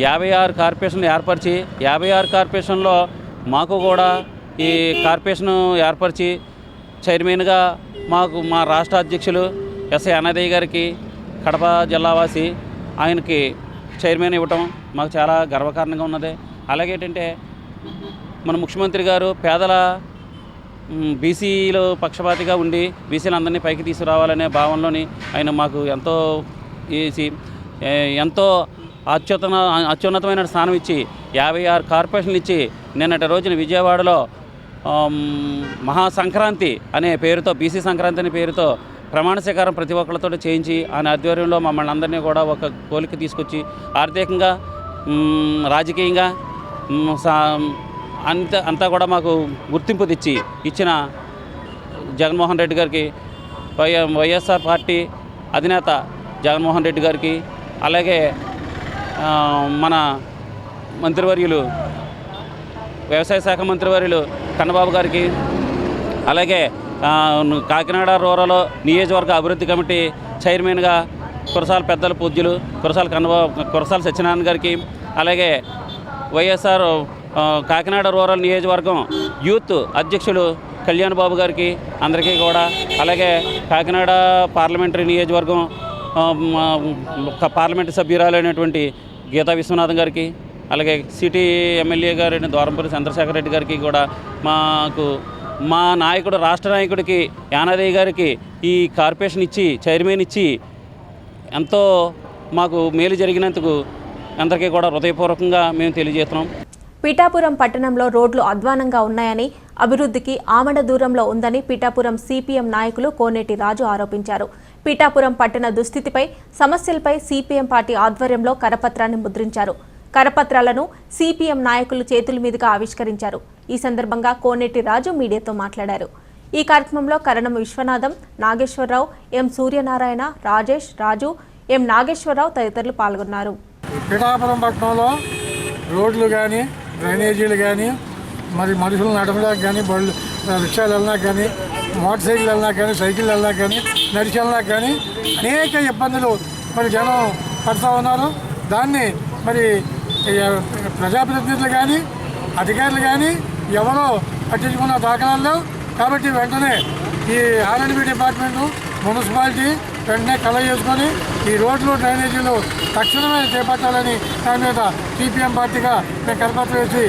56 కార్పొరేషన్లు ఏర్పరిచి 56 కార్పొరేషన్లో మాకు కూడా ఈ కార్పొరేషన్ ఏర్పరిచి చైర్మన్గా మా రాష్ట్ర అధ్యక్షులు ఎస్ఐ యానాదయ్య గారికి కడప జిల్లావాసి ఆయనకి చైర్మన్ ఇవ్వటం మాకు చాలా గర్వకారణంగా ఉన్నది. అలాగే ఏంటంటే మన ముఖ్యమంత్రి గారు పేదల బీసీలో పక్షపాతిగా ఉండి బీసీలందరినీ పైకి తీసుకురావాలనే భావనలోని ఆయన మాకు ఎంతో అత్యున్నతమైన స్థానం ఇచ్చి 56 కార్పొరేషన్లు ఇచ్చి నిన్నటి రోజున విజయవాడలో మహాసంక్రాంతి అనే పేరుతో బీసీ సంక్రాంతి అనే పేరుతో ప్రమాణ స్వీకారం ప్రతి ఒక్కరితో చేయించి ఆయన ఆధ్వర్యంలో మమ్మల్ని అందరినీ కూడా ఒక కోలిక తీసుకొచ్చి ఆర్థికంగా రాజకీయంగా అంతా కూడా మాకు గుర్తింపు తెచ్చి ఇచ్చిన జగన్మోహన్ రెడ్డి గారికి, వైఎస్ఆర్ పార్టీ అధినేత జగన్మోహన్ రెడ్డి గారికి, అలాగే మన మంత్రివర్యులు వ్యవసాయ శాఖ మంత్రివర్యులు కన్నబాబు గారికి, అలాగే కాకినాడ రూరల్ నియోజకవర్గ అభివృద్ధి కమిటీ చైర్మన్గా కురసాల పెద్దల పూజ్యులు కురసాల సత్యనారాయణ గారికి, అలాగే వైఎస్ఆర్ కాకినాడ రూరల్ నియోజకవర్గం యూత్ అధ్యక్షులు కళ్యాణ్ బాబు గారికి అందరికీ కూడా, అలాగే కాకినాడ పార్లమెంటరీ నియోజకవర్గం పార్లమెంటు సభ్యురాలైనటువంటి గీతా విశ్వనాథం గారికి, అలాగే సిటీ ఎమ్మెల్యే గారైన ద్వారంపూడి చంద్రశేఖర్ రెడ్డి గారికి కూడా మా నాయకుడు రాష్ట్ర నాయకుడికి యానాదయ్య గారికి ఈ కార్పొరేషన్ ఇచ్చి చైర్మన్ ఇచ్చి ఎంతో మాకు మేలు జరిగినందుకు అందరికీ కూడా హృదయపూర్వకంగా మేము తెలియజేస్తున్నాం. పిఠాపురం పట్టణంలో రోడ్లు అధ్వానంగా ఉన్నాయని, అభివృద్ధికి ఆమడ దూరంలో ఉందని పిఠాపురం సిపిఎం నాయకులు కోనేటి రాజు ఆరోపించారు. పిఠాపురం పట్టణ దుస్థితిపై, సమస్యలపై సిపిఎం పార్టీ ఆధ్వర్యంలో కరపత్రాన్ని ముద్రించారు. కరపత్రాలను సిపిఎం నాయకులు చేతుల మీదుగా ఆవిష్కరించారు. ఈ సందర్భంగా కోనేటి రాజు మీడియాతో మాట్లాడారు. ఈ కార్యక్రమంలో కరణం విశ్వనాథం, నాగేశ్వరరావు, ఎం సూర్యనారాయణ, రాజేష్, రాజు, ఎం నాగేశ్వరరావు తదితరులు పాల్గొన్నారు. పిఠాపురం పట్టణంలో రోడ్లు కానీ, డ్రైనేజీలు కానీ, మరి మనుషులు నడపడానికి కానీ, బళ్ళు రిక్షాలు వెళ్ళినా కానీ, మోటార్ సైకిల్ వెళ్ళినా కానీ, సైకిల్ వెళ్ళినా కానీ, నడిచి వెళ్ళినా కానీ అనేక ఇబ్బందులు మరి జనం పడుతూ ఉన్నారు. దాన్ని మరి ప్రజాప్రతినిధులు కానీ, అధికారులు కానీ ఎవరో పట్టించుకున్న దాఖలాలు లేవు. కాబట్టి వెంటనే ఈ ఆర్ఎండ్బి డిపార్ట్మెంటు, మున్సిపాలిటీ వెంటనే కల చేసుకొని ఈ రోడ్లు, డ్రైనేజీలు తక్షణమే చేపట్టాలని దాని మీద సిపిఎం పార్టీగా మేము కరపత్రం వేసి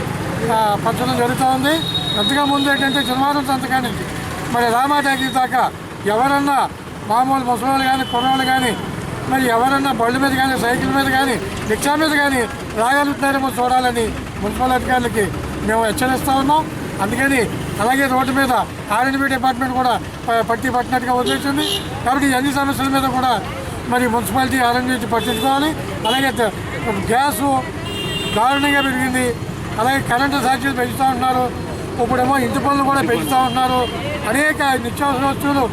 పంచడం జరుగుతూ ఉంది. అంతగా ముందు ఏంటంటే శనివారం సంతకాని నుంచి మరి రామాటాకి దాకా ఎవరన్నా మామూలు ముసలి కానీ, కుర్రోళ్ళు కానీ, మరి ఎవరన్నా బళ్ళు మీద కానీ, సైకిల్ మీద కానీ, రిక్షా మీద కానీ రాగలుగుతున్నారేమో చూడాలని మున్సిపల్ అధికారులకి మేము హెచ్చరిస్తూ ఉన్నాం. అందుకని అలాగే రోడ్డు మీద ఆర్ఎండ్బి డిపార్ట్మెంట్ కూడా పట్టినట్టుగా వదిలేసింది. కాబట్టి అన్ని సమస్యల మీద కూడా మరి మున్సిపాలిటీ ఆర్ఎండ్బి పట్టించుకోవాలి. అలాగే గ్యాసు దారుణంగా పెరిగింది. అలాగే కరెంటు ఛార్జీలు పెంచుతూ ఉంటున్నారు. ఇప్పుడేమో ఇంటి పనులు కూడా పెంచుతూ ఉంటున్నారు. అనేక నిత్యావసర వస్తువులు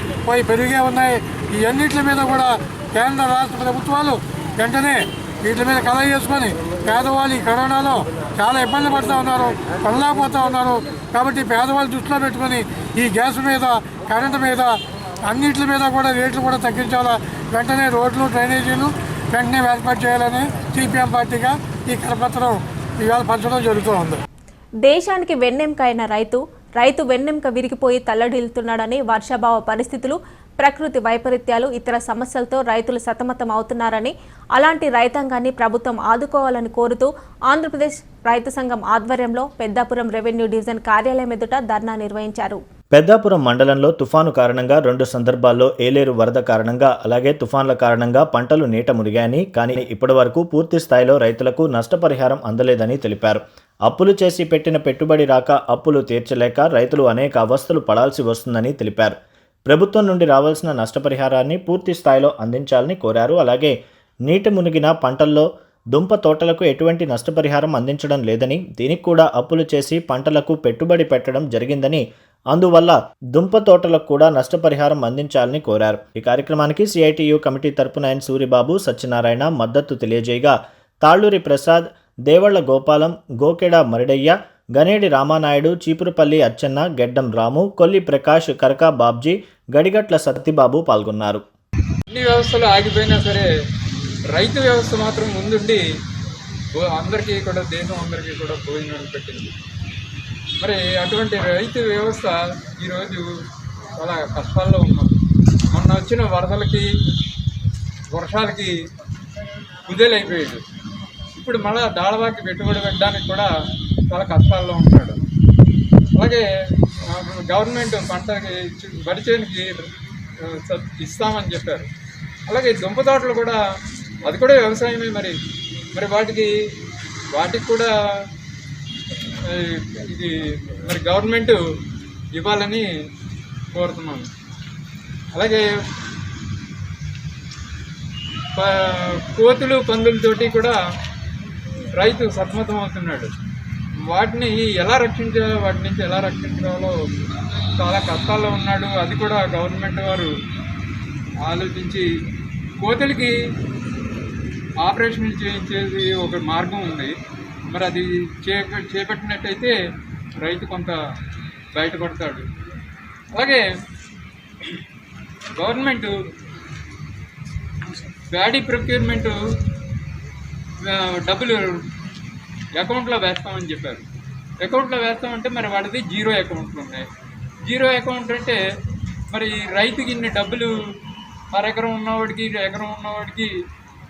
పెరిగే ఉన్నాయి. ఈ అన్నింటి మీద కూడా కేంద్ర రాష్ట్ర ప్రభుత్వాలు వెంటనే వీటి మీద కలగ చేసుకొని పేదవాళ్ళు ఈ కరోనాలో చాలా ఇబ్బంది పడుతూ ఉన్నారు, పనలేకపోతూ ఉన్నారు. కాబట్టి పేదవాళ్ళు దృష్టిలో పెట్టుకొని ఈ గ్యాస్ మీద, కరెంటు మీద, అన్నింటి మీద కూడా రేట్లు కూడా తగ్గించాలా. వెంటనే రోడ్లు, డ్రైనేజీలు వెంటనే ఏర్పాటు చేయాలని సిపిఎం పార్టీగా ఈ కరపత్రం ఇవాళ పంచడం జరుగుతూ ఉంది. దేశానికి వెన్నెముక అయిన రైతు వెన్నెముక విరిగిపోయి తల్లడిల్లుతున్నాడని, వర్షాభావ పరిస్థితులు, ప్రకృతి వైపరీత్యాలు, ఇతర సమస్యలతో రైతులు సతమతం అవుతున్నారని, అలాంటి రైతాంగాన్ని ప్రభుత్వం ఆదుకోవాలని కోరుతూ ఆంధ్రప్రదేశ్ రైతు సంఘం ఆధ్వర్యంలో పెద్దాపురం రెవెన్యూ డివిజన్ కార్యాలయం ఎదుట ధర్నా నిర్వహించారు. పెద్దాపురం మండలంలో తుఫాను కారణంగా 2 సందర్భాల్లో ఏలేరు వరద కారణంగా, అలాగే తుఫాన్ల కారణంగా పంటలు నీట మునిగాయని, కానీ ఇప్పటి వరకు పూర్తి స్థాయిలో రైతులకు నష్టపరిహారం అందలేదని తెలిపారు. అప్పులు చేసి పెట్టిన పెట్టుబడి రాక, అప్పులు తీర్చలేక రైతులు అనేక అవస్థలు పడాల్సి వస్తుందని తెలిపారు. ప్రభుత్వం నుండి రావాల్సిన నష్టపరిహారాన్ని పూర్తి స్థాయిలో అందించాలని కోరారు. అలాగే నీట మునిగిన పంటల్లో దుంప తోటలకు ఎటువంటి నష్టపరిహారం అందించడం లేదని, దీనికి కూడా అప్పులు చేసి పంటలకు పెట్టుబడి పెట్టడం జరిగిందని, అందువల్ల దుంప తోటలకు కూడా నష్టపరిహారం అందించాలని కోరారు. ఈ కార్యక్రమానికి సిఐటియు కమిటీ తరపున ఆయన సూరిబాబు, సత్యనారాయణ మద్దతు తెలియజేయగా, తాళ్ళూరి ప్రసాద్, దేవళ్ల గోపాలం, గోకెడ మరిడయ్య, గనేడి రామానాయుడు, చీపురుపల్లి అచ్చెన్న, గెడ్డం రాము, కొల్లి ప్రకాష్, కరకా బాబ్జీ, గడిగట్ల సత్తిబాబు పాల్గొన్నారు. అన్ని వ్యవస్థలు ఆగిపోయినా సరే రైతు వ్యవస్థ మాత్రం ముందుండి అందరికీ కూడా, దేశం అందరికీ కూడా భోజనాలు పెట్టింది. మరి అటువంటి రైతు వ్యవస్థ ఈరోజు చాలా కష్టాల్లో ఉన్నాం. మొన్న వచ్చిన వరదలకి, వర్షాలకి కుదేలైపోయాడు. ఇప్పుడు మళ్ళీ దాళవాకి పెట్టుబడి పెట్టడానికి కూడా చాలా కష్టాల్లో ఉంటాడు. అలాగే గవర్నమెంట్ పంటకి, వరి చేనుకి ఇస్తామని చెప్పారు. అలాగే దుంప తోటలు కూడా, అది కూడా వ్యవసాయమే. మరి వాటికి కూడా ఇది మరి గవర్నమెంట్ ఇవ్వాలని కోరుతున్నాను. అలాగే కోతులు, పందులతోటి కూడా రైతు సతమతం అవుతున్నాడు. వాటిని ఎలా రక్షించాలో, వాటి నుంచి ఎలా రక్షించాలో చాలా కష్టాల్లో ఉన్నాడు. అది కూడా గవర్నమెంట్ వారు ఆలోచించి కోతులకి ఆపరేషన్ చేయించేది ఒక మార్గం ఉంది. మరి అది చేపట్టినట్టయితే రైతు కొంత బయటపడతాడు. అలాగే గవర్నమెంట్ ప్యాడీ ప్రొక్యూర్మెంటు డబ్బులు అకౌంట్లో వేస్తామని చెప్పారు. అకౌంట్లో వేస్తామంటే మరి వాడిది జీరో అకౌంట్లు ఉన్నాయి. జీరో అకౌంట్ అంటే మరి రైతుకి ఇన్ని డబ్బులు, ఎకరం ఉన్నవాడికి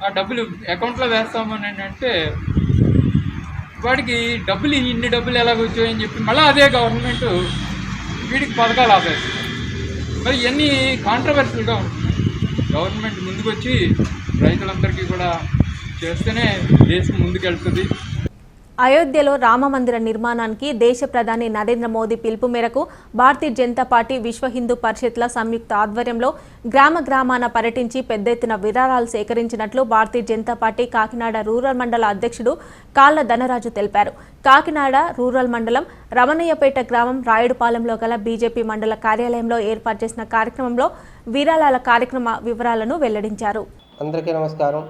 ఆ డబ్బులు అకౌంట్లో వేస్తామని అంటే వాడికి డబ్బులు ఇన్ని డబ్బులు ఎలాగ వచ్చాయని చెప్పి మళ్ళీ అదే గవర్నమెంట్ వీడికి పథకాలు ఆపేస్తుంది. మరి ఇవన్నీ కాంట్రవర్షియల్గా ఉంటుంది. గవర్నమెంట్ ముందుకొచ్చి రైతులందరికీ కూడా చేస్తేనే దేశం ముందుకెళ్తుంది. అయోధ్యలో రామమందిర నిర్మాణానికి దేశ ప్రధాని నరేంద్ర మోదీ పిలుపు మేరకు భారతీయ జనతా పార్టీ విశ్వ హిందూ పరిషత్ల సంయుక్త ఆధ్వర్యంలో గ్రామాన పర్యటించి పెద్ద ఎత్తున విరాళాలు సేకరించినట్లు భారతీయ జనతా పార్టీ కాకినాడ రూరల్ మండల అధ్యక్షుడు కాళ్ళ ధనరాజు తెలిపారు. కాకినాడ రూరల్ మండలం రమణయ్యపేట గ్రామం రాయుడుపాలెంలో గల బీజేపీ మండల కార్యాలయంలో ఏర్పాటు చేసిన కార్యక్రమంలో విరాళాల కార్యక్రమ వివరాలను వెల్లడించారు. అందరికీ నమస్కారం.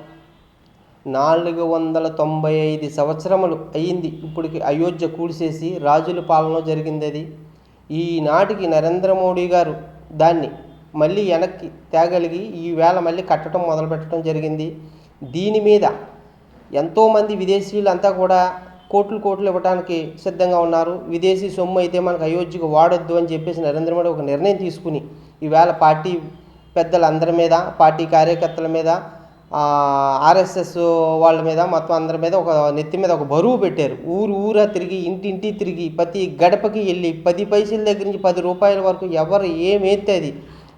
495 సంవత్సరములు అయ్యింది ఇప్పటికి అయోధ్య కూల్చేసి రాజుల పాలన జరిగింది. అది ఈనాటికి నరేంద్ర మోడీ గారు దాన్ని మళ్ళీ వెనక్కి తేగలిగి ఈవేళ మళ్ళీ కట్టడం మొదలుపెట్టడం జరిగింది. దీని మీద ఎంతోమంది విదేశీయులంతా కూడా కోట్లు ఇవ్వడానికి సిద్ధంగా ఉన్నారు. విదేశీ సొమ్ము అయితే మనకు అయోధ్యకు వాడొద్దు అని చెప్పేసి నరేంద్ర మోడీ ఒక నిర్ణయం తీసుకుని ఈవేళ పార్టీ పెద్దలందరి మీద, పార్టీ కార్యకర్తల మీద, ఆర్ఎస్ఎస్ వాళ్ళ మీద, మొత్తం అందరి మీద ఒక నెత్తి మీద ఒక బరువు పెట్టారు. ఊరా తిరిగి ఇంటింటి తిరిగి ప్రతి గడపకి వెళ్ళి 10 పైసల దగ్గర నుంచి 10 రూపాయల వరకు ఎవరు ఏమైతే అది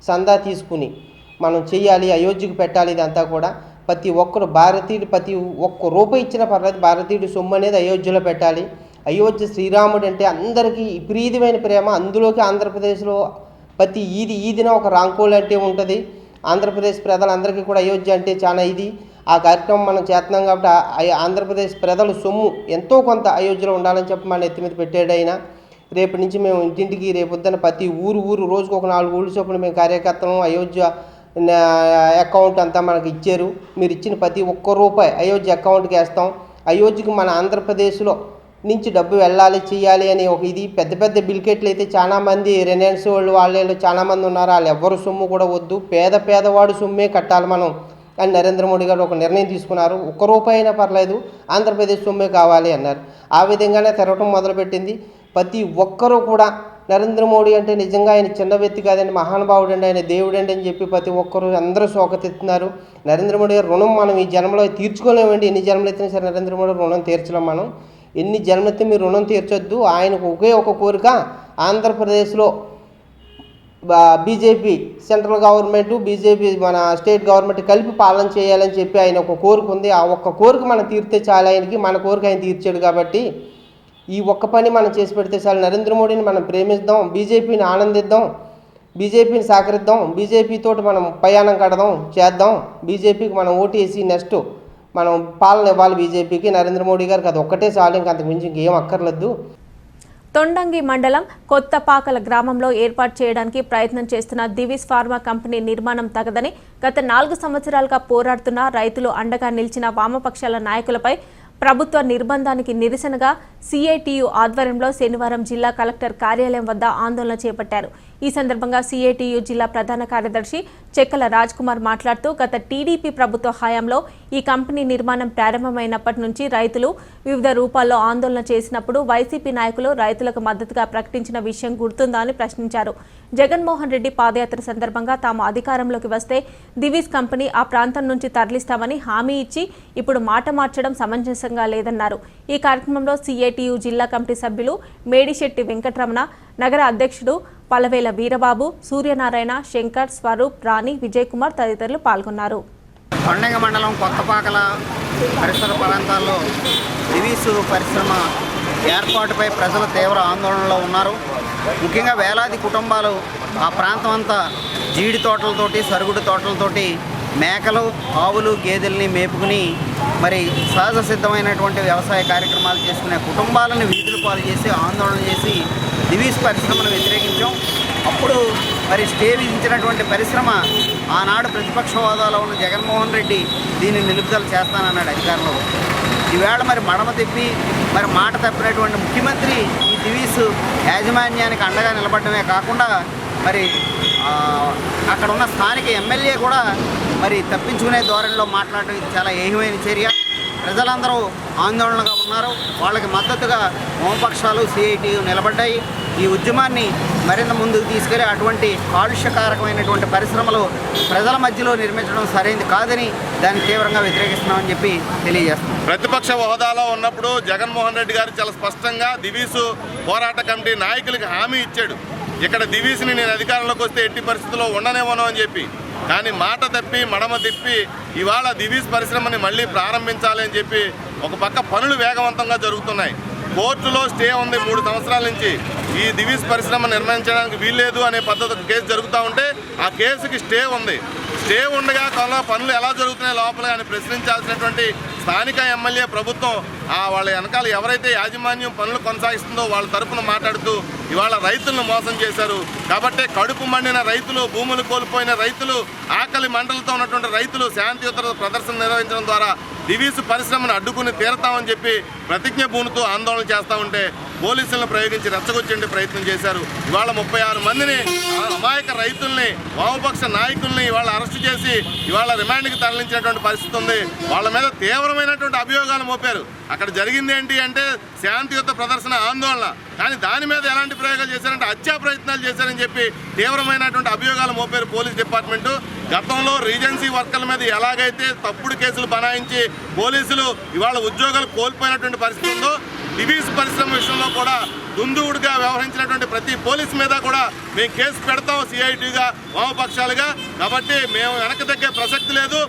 సందా తీసుకుని మనం చెయ్యాలి, అయోధ్యకు పెట్టాలి. ఇదంతా కూడా ప్రతి ఒక్కరు భారతీయుడు ప్రతి ఒక్క రూపాయి ఇచ్చినా పర్లేదు, భారతీయుడు సొమ్ము అనేది అయోధ్యలో పెట్టాలి. అయోధ్య శ్రీరాముడు అంటే అందరికీ విపరీతమైన ప్రేమ. అందులోకి ఆంధ్రప్రదేశ్లో ప్రతి ఈదిన ఒక రాంకోలు అంటే ఉంటుంది. ఆంధ్రప్రదేశ్ ప్రజలందరికీ కూడా అయోధ్య అంటే చాలా ఇది. ఆ కార్యక్రమం మనం చేస్తున్నాం కాబట్టి ఆంధ్రప్రదేశ్ ప్రజల సొమ్ము ఎంతో కొంత అయోధ్యలో ఉండాలని చెప్పి మన ఎత్తి మీద పెట్టాడు ఆయన. రేపటి నుంచి మేము ఇంటింటికి రేపొద్దున ప్రతి ఊరు రోజుకు ఒక 4 ఊళ్ళు చొప్పున మేము కార్యకర్తలు అయోధ్య అకౌంట్ అంతా మనకి ఇచ్చారు. మీరు ఇచ్చిన ప్రతి ఒక్క రూపాయి అయోధ్య అకౌంట్కి వేస్తాం. అయోధ్యకు మన ఆంధ్రప్రదేశ్లో నుంచి డబ్బు వెళ్ళాలి, చేయాలి అని ఒక ఇది. పెద్ద బిల్కెట్లు అయితే చాలామంది రిలయన్స్ వాళ్ళు చాలామంది ఉన్నారు. వాళ్ళు ఎవ్వరు సొమ్ము కూడా వద్దు, పేదవాడు సొమ్మే కట్టాలి మనం అని నరేంద్ర మోడీ గారు ఒక నిర్ణయం తీసుకున్నారు. 1 రూపాయి అయినా పర్లేదు, ఆంధ్రప్రదేశ్ సొమ్మే కావాలి అన్నారు. ఆ విధంగానే తిరగటం మొదలుపెట్టింది. ప్రతి ఒక్కరూ కూడా నరేంద్ర మోడీ అంటే నిజంగా ఆయన చిన్న వ్యక్తి కాదండి, మహానుభావుడు అండి, ఆయన దేవుడు అండి అని చెప్పి ప్రతి ఒక్కరూ అందరూ స్వాగతిస్తున్నారు. నరేంద్ర మోడీ గారు రుణం మనం ఈ జన్మలో తీర్చుకోలేమండి. ఎన్ని జన్మలు ఎత్తినా సరే నరేంద్ర మోడీ రుణం తీర్చలేం మనం. ఎన్ని జన్మలైతే మీరు రుణం తీర్చొద్దు. ఆయనకు ఒకే ఒక కోరిక, ఆంధ్రప్రదేశ్లో బీజేపీ సెంట్రల్ గవర్నమెంట్, బీజేపీ మన స్టేట్ గవర్నమెంట్ కలిపి పాలన చేయాలని చెప్పి ఆయన ఒక కోరిక ఉంది. ఆ ఒక్క కోరిక మనం తీర్తే చాలు ఆయనకి. మన కోరిక ఆయన తీర్చాడు కాబట్టి ఈ ఒక్క పని మనం చేసి పెడితే చాలు. నరేంద్ర మోడీని మనం ప్రేమిద్దాం, బీజేపీని ఆనందిద్దాం, బీజేపీని సహకరిద్దాం, బీజేపీతో మనం ప్రయాణం కడదాం, చేద్దాం. బీజేపీకి మనం ఓటేసి నెక్స్ట్ మనం పాలన ఇవ్వాలి బీజేపీకి, నరేంద్ర మోడీ గారికి. అది ఒక్కటే చాలు, ఇంక అంతకు మించి ఇంకేం అక్కర్లేదు. తొండంగి మండలం కొత్తపాకల గ్రామంలో ఏర్పాటు చేయడానికి ప్రయత్నం చేస్తున్న దివిస్ ఫార్మా కంపెనీ నిర్మాణం తగదని గత 4 సంవత్సరాలుగా పోరాడుతున్న రైతులు అండగా నిలిచిన వామపక్షాల నాయకులపై ప్రభుత్వ నిర్బంధానికి నిరసనగా సిఐటియు ఆధ్వర్యంలో శనివారం జిల్లా కలెక్టర్ కార్యాలయం వద్ద ఆందోళన చేపట్టారు. ఈ సందర్భంగా సిఐటియు జిల్లా ప్రధాన కార్యదర్శి చెక్కల రాజ్ కుమార్ మాట్లాడుతూ గత టీడీపీ ప్రభుత్వ హయాంలో ఈ కంపెనీ నిర్మాణం ప్రారంభమైనప్పటి నుంచి రైతులు వివిధ రూపాల్లో ఆందోళన చేసినప్పుడు వైసీపీ నాయకులు రైతులకు మద్దతుగా ప్రకటించిన విషయం గుర్తుందా అని ప్రశ్నించారు. జగన్మోహన్ రెడ్డి పాదయాత్ర సందర్భంగా తాము అధికారంలోకి వస్తే దివిస్ కంపెనీ ఆ ప్రాంతం నుంచి తరలిస్తామని హామీ ఇచ్చి ఇప్పుడు మాట మార్చడం సమంజసంగా లేదన్నారు. ఈ కార్యక్రమంలో సిఐటియు జిల్లా కమిటీ సభ్యులు మేడిశెట్టి వెంకటరమణ, నగర అధ్యక్షుడు పలవేల వీరబాబు, సూర్యనారాయణ, శంకర్, స్వరూప్, రాణి, విజయ్ కుమార్ తదితరులు పాల్గొన్నారు. తొండంగి మండలం కొత్తపాకల పరిసర ప్రాంతాల్లో దివీస్ పరిశ్రమ ఏర్పాటుపై ప్రజలు తీవ్ర ఆందోళనలో ఉన్నారు. ముఖ్యంగా వేలాది కుటుంబాలు ఆ ప్రాంతం అంతా జీడి తోటలతోటి, సరుగుడు తోటలతోటి మేకలు, ఆవులు, గేదెల్ని మేపుకుని మరి సహజ సిద్ధమైనటువంటి వ్యవసాయ కార్యక్రమాలు చేసుకునే కుటుంబాలను వీధులు పాలు చేసి ఆందోళన చేసి దివీస్ పరిశ్రమను వ్యతిరేకించాం. అప్పుడు మరి స్టే విధించినటువంటి పరిశ్రమ ఆనాడు ప్రతిపక్ష హోదాలో ఉన్న జగన్మోహన్ రెడ్డి దీన్ని నిలుపుదల చేస్తానన్నాడు అధికారంలో. ఈవేళ మరి మడమ తిప్పి మరి మాట తప్పినటువంటి ముఖ్యమంత్రి ఈ దివీస్ యాజమాన్యానికి అండగా నిలబడమే కాకుండా మరి అక్కడ ఉన్న స్థానిక ఎమ్మెల్యే కూడా మరి తప్పించుకునే ధోరణిలో మాట్లాడటం ఇది చాలా ఏహ్యమైన చర్య. ప్రజలందరూ ఆందోళనగా ఉన్నారు. వాళ్ళకి మద్దతుగా వామపక్షాలు, సిఐటియు నిలబడ్డాయి. ఈ ఉద్యమాన్ని మరింత ముందుకు తీసుకెళ్లి అటువంటి కాలుష్యకారకమైనటువంటి పరిశ్రమలు ప్రజల మధ్యలో నిర్మించడం సరైనది కాదని దాన్ని తీవ్రంగా వ్యతిరేకిస్తున్నామని చెప్పి తెలియజేస్తున్నాం. ప్రతిపక్ష హోదాలో ఉన్నప్పుడు జగన్మోహన్ రెడ్డి గారు చాలా స్పష్టంగా దివీసు పోరాట కమిటీ నాయకులకు హామీ ఇచ్చాడు. ఇక్కడ దివీసుని నేను అధికారంలోకి వస్తే ఎట్టి పరిస్థితుల్లో ఉండనేమోనో అని చెప్పి. కానీ మాట తప్పి మడమ తిప్పి ఇవాళ దివీస్ పరిశ్రమని మళ్ళీ ప్రారంభించాలి అని చెప్పి ఒక పక్క పనులు వేగవంతంగా జరుగుతున్నాయి. కోర్టులో స్టే ఉంది 3 సంవత్సరాల నుంచి. ఈ దివీస్ పరిశ్రమ నిర్మించడానికి వీల్లేదు అనే పద్ధతి కేసు జరుగుతూ ఉంటే ఆ కేసుకి స్టే ఉంది. స్టే ఉండగా పనులు ఎలా జరుగుతున్నాయి లోపల అని ప్రశ్నించాల్సినటువంటి స్థానిక ఎమ్మెల్యే ప్రభుత్వం వాళ్ళ వెనకాల ఎవరైతే యాజమాన్యం పనులు కొనసాగిస్తుందో వాళ్ళ తరఫున మాట్లాడుతూ ఇవాళ రైతులను మోసం చేశారు. కాబట్టి కడుపు మండిన రైతులు, భూములు కోల్పోయిన రైతులు, ఆకలి మంటలతో ఉన్నటువంటి రైతులు శాంతియుత ప్రదర్శన నిర్వహించడం ద్వారా దివీసు పరిశ్రమను అడ్డుకుని తీరతామని చెప్పి ప్రతిజ్ఞ పూనుతూ ఆందోళన చేస్తూ ఉంటే పోలీసులను ప్రయోగించి రెచ్చగొచ్చే ప్రయత్నం చేశారు. ఇవాళ 36 మందిని అమాయక రైతుల్ని, వామపక్ష నాయకుల్ని ఇవాళ అరెస్టు చేసి ఇవాళ రిమాండ్కి తరలించినటువంటి పరిస్థితి ఉంది. వాళ్ళ మీద తీవ్రమైనటువంటి అభియోగాలు మోపారు. అక్కడ జరిగింది ఏంటి అంటే శాంతియుత ప్రదర్శన, ఆందోళన. కానీ దాని మీద ఎలాంటి ప్రయోగాలు చేశారంటే హత్యా ప్రయత్నాలు చేశారని చెప్పి తీవ్రమైనటువంటి అభియోగాలు మోపారు పోలీస్ డిపార్ట్మెంటు. గతంలో రీజెన్సీ వర్కర్ల మీద ఎలాగైతే తప్పుడు కేసులు బనాయించి పోలీసులు ఇవాళ ఉద్యోగాలు కోల్పోయినటువంటి పరిస్థితి ఉందో, దివీస్ పరిశ్రమ విషయంలో కూడా దుందువుడిగా వ్యవహరించినటువంటి ప్రతి పోలీసు మీద కూడా మేము కేసు పెడతాం సిఐటిగా, వామపక్షాలుగా. కాబట్టి మేము వెనక్కి తగ్గే ప్రసక్తి లేదు.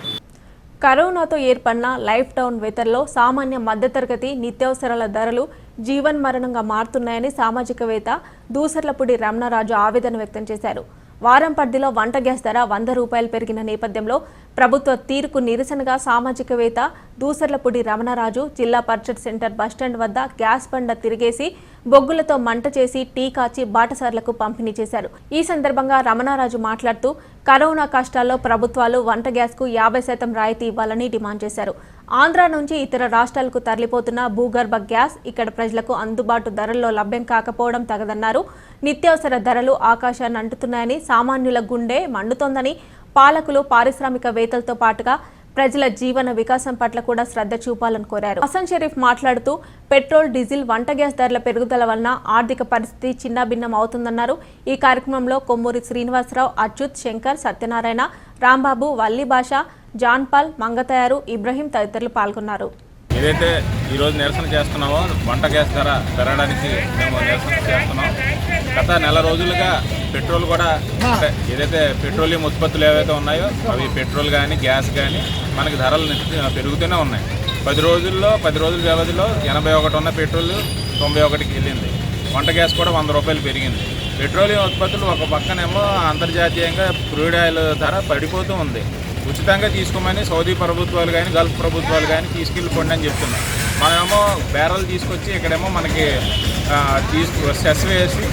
కరోనాతో ఏర్పడిన లైఫ్ డౌన్ వెతర్లో సామాన్య మధ్యతరగతి నిత్యావసరాల ధరలు జీవన్మరణంగా మారుతున్నాయని సామాజికవేత్త దూసర్లపూడి రమణరాజు ఆవేదన వ్యక్తం చేశారు. వారం పరిధిలో వంట గ్యాస్ ధర 100 రూపాయలు పెరిగిన నేపథ్యంలో ప్రభుత్వ తీరుకు నిరసనగా సామాజికవేత్త దూసర్లపూడి రమణరాజు జిల్లా పరిషత్ సెంటర్ బస్టాండ్ వద్ద గ్యాస్ బండ తిరిగేసి బొగ్గులతో మంట చేసి టీ కాచి బాటసార్లకు పంపిణీ చేశారు. ఈ సందర్భంగా రమణరాజు మాట్లాడుతూ కరోనా కష్టాల్లో ప్రభుత్వాలు వంట గ్యాస్కు 50% రాయితీ ఇవ్వాలని డిమాండ్ చేశారు. ఆంధ్ర నుంచి ఇతర రాష్ట్రాలకు తరలిపోతున్న భూగర్భ గ్యాస్ ఇక్కడ ప్రజలకు అందుబాటు ధరల్లో లభ్యం కాకపోవడం తగదన్నారు. నిత్యావసర ధరలు ఆకాశాన్ని అంటుతున్నాయని, సామాన్యుల గుండె మండుతోందని, పాలకులు పారిశ్రామికవేత్తలతో పాటుగా ప్రజల జీవన వికాసం పట్ల కూడా శ్రద్ధ చూపాలని కోరారు. హసన్ షరీఫ్ మాట్లాడుతూ పెట్రోల్, డీజిల్, వంట గ్యాస్ ధరల పెరుగుదల వలన ఆర్థిక పరిస్థితి చిన్నాభిన్నం అవుతుందన్నారు. ఈ కార్యక్రమంలో కొమ్మూరి శ్రీనివాసరావు, అచ్యుత్, శంకర్, సత్యనారాయణ, రాంబాబు, వల్లి భాష, జాన్పాల్, మంగతయారు, ఇబ్రహీం తదితరులు పాల్గొన్నారు. ఏదైతే ఈరోజు నిరసన చేస్తున్నామో వంట గ్యాస్ ధర పెరగడానికి మేము నిరసన చేస్తున్నాం. గత నెల రోజులుగా పెట్రోల్ కూడా ఏదైతే పెట్రోలియం ఉత్పత్తులు ఏవైతే ఉన్నాయో అవి పెట్రోల్ కానీ గ్యాస్ కానీ మనకి ధరలు పెరుగుతూనే ఉన్నాయి. 10 రోజుల వ్యవధిలో 81 ఉన్న పెట్రోల్ 91కి వెళ్ళింది. వంట గ్యాస్ కూడా 100 రూపాయలు పెరిగింది. పెట్రోలియం ఉత్పత్తులు ఒక పక్కనేమో అంతర్జాతీయంగా క్రూడ్ ఆయిల్ ధర పడిపోతూ ఉంది. ఉచితంగా తీసుకోమని సౌదీ ప్రభుత్వాలు కానీ గల్ఫ్ ప్రభుత్వాలు కానీ తీసుకెళ్ళిపోండి అని చెప్తున్నాయి. మనమేమో బ్యారల్ తీసుకొచ్చి ఇక్కడేమో మనకి సెస్ వేసి,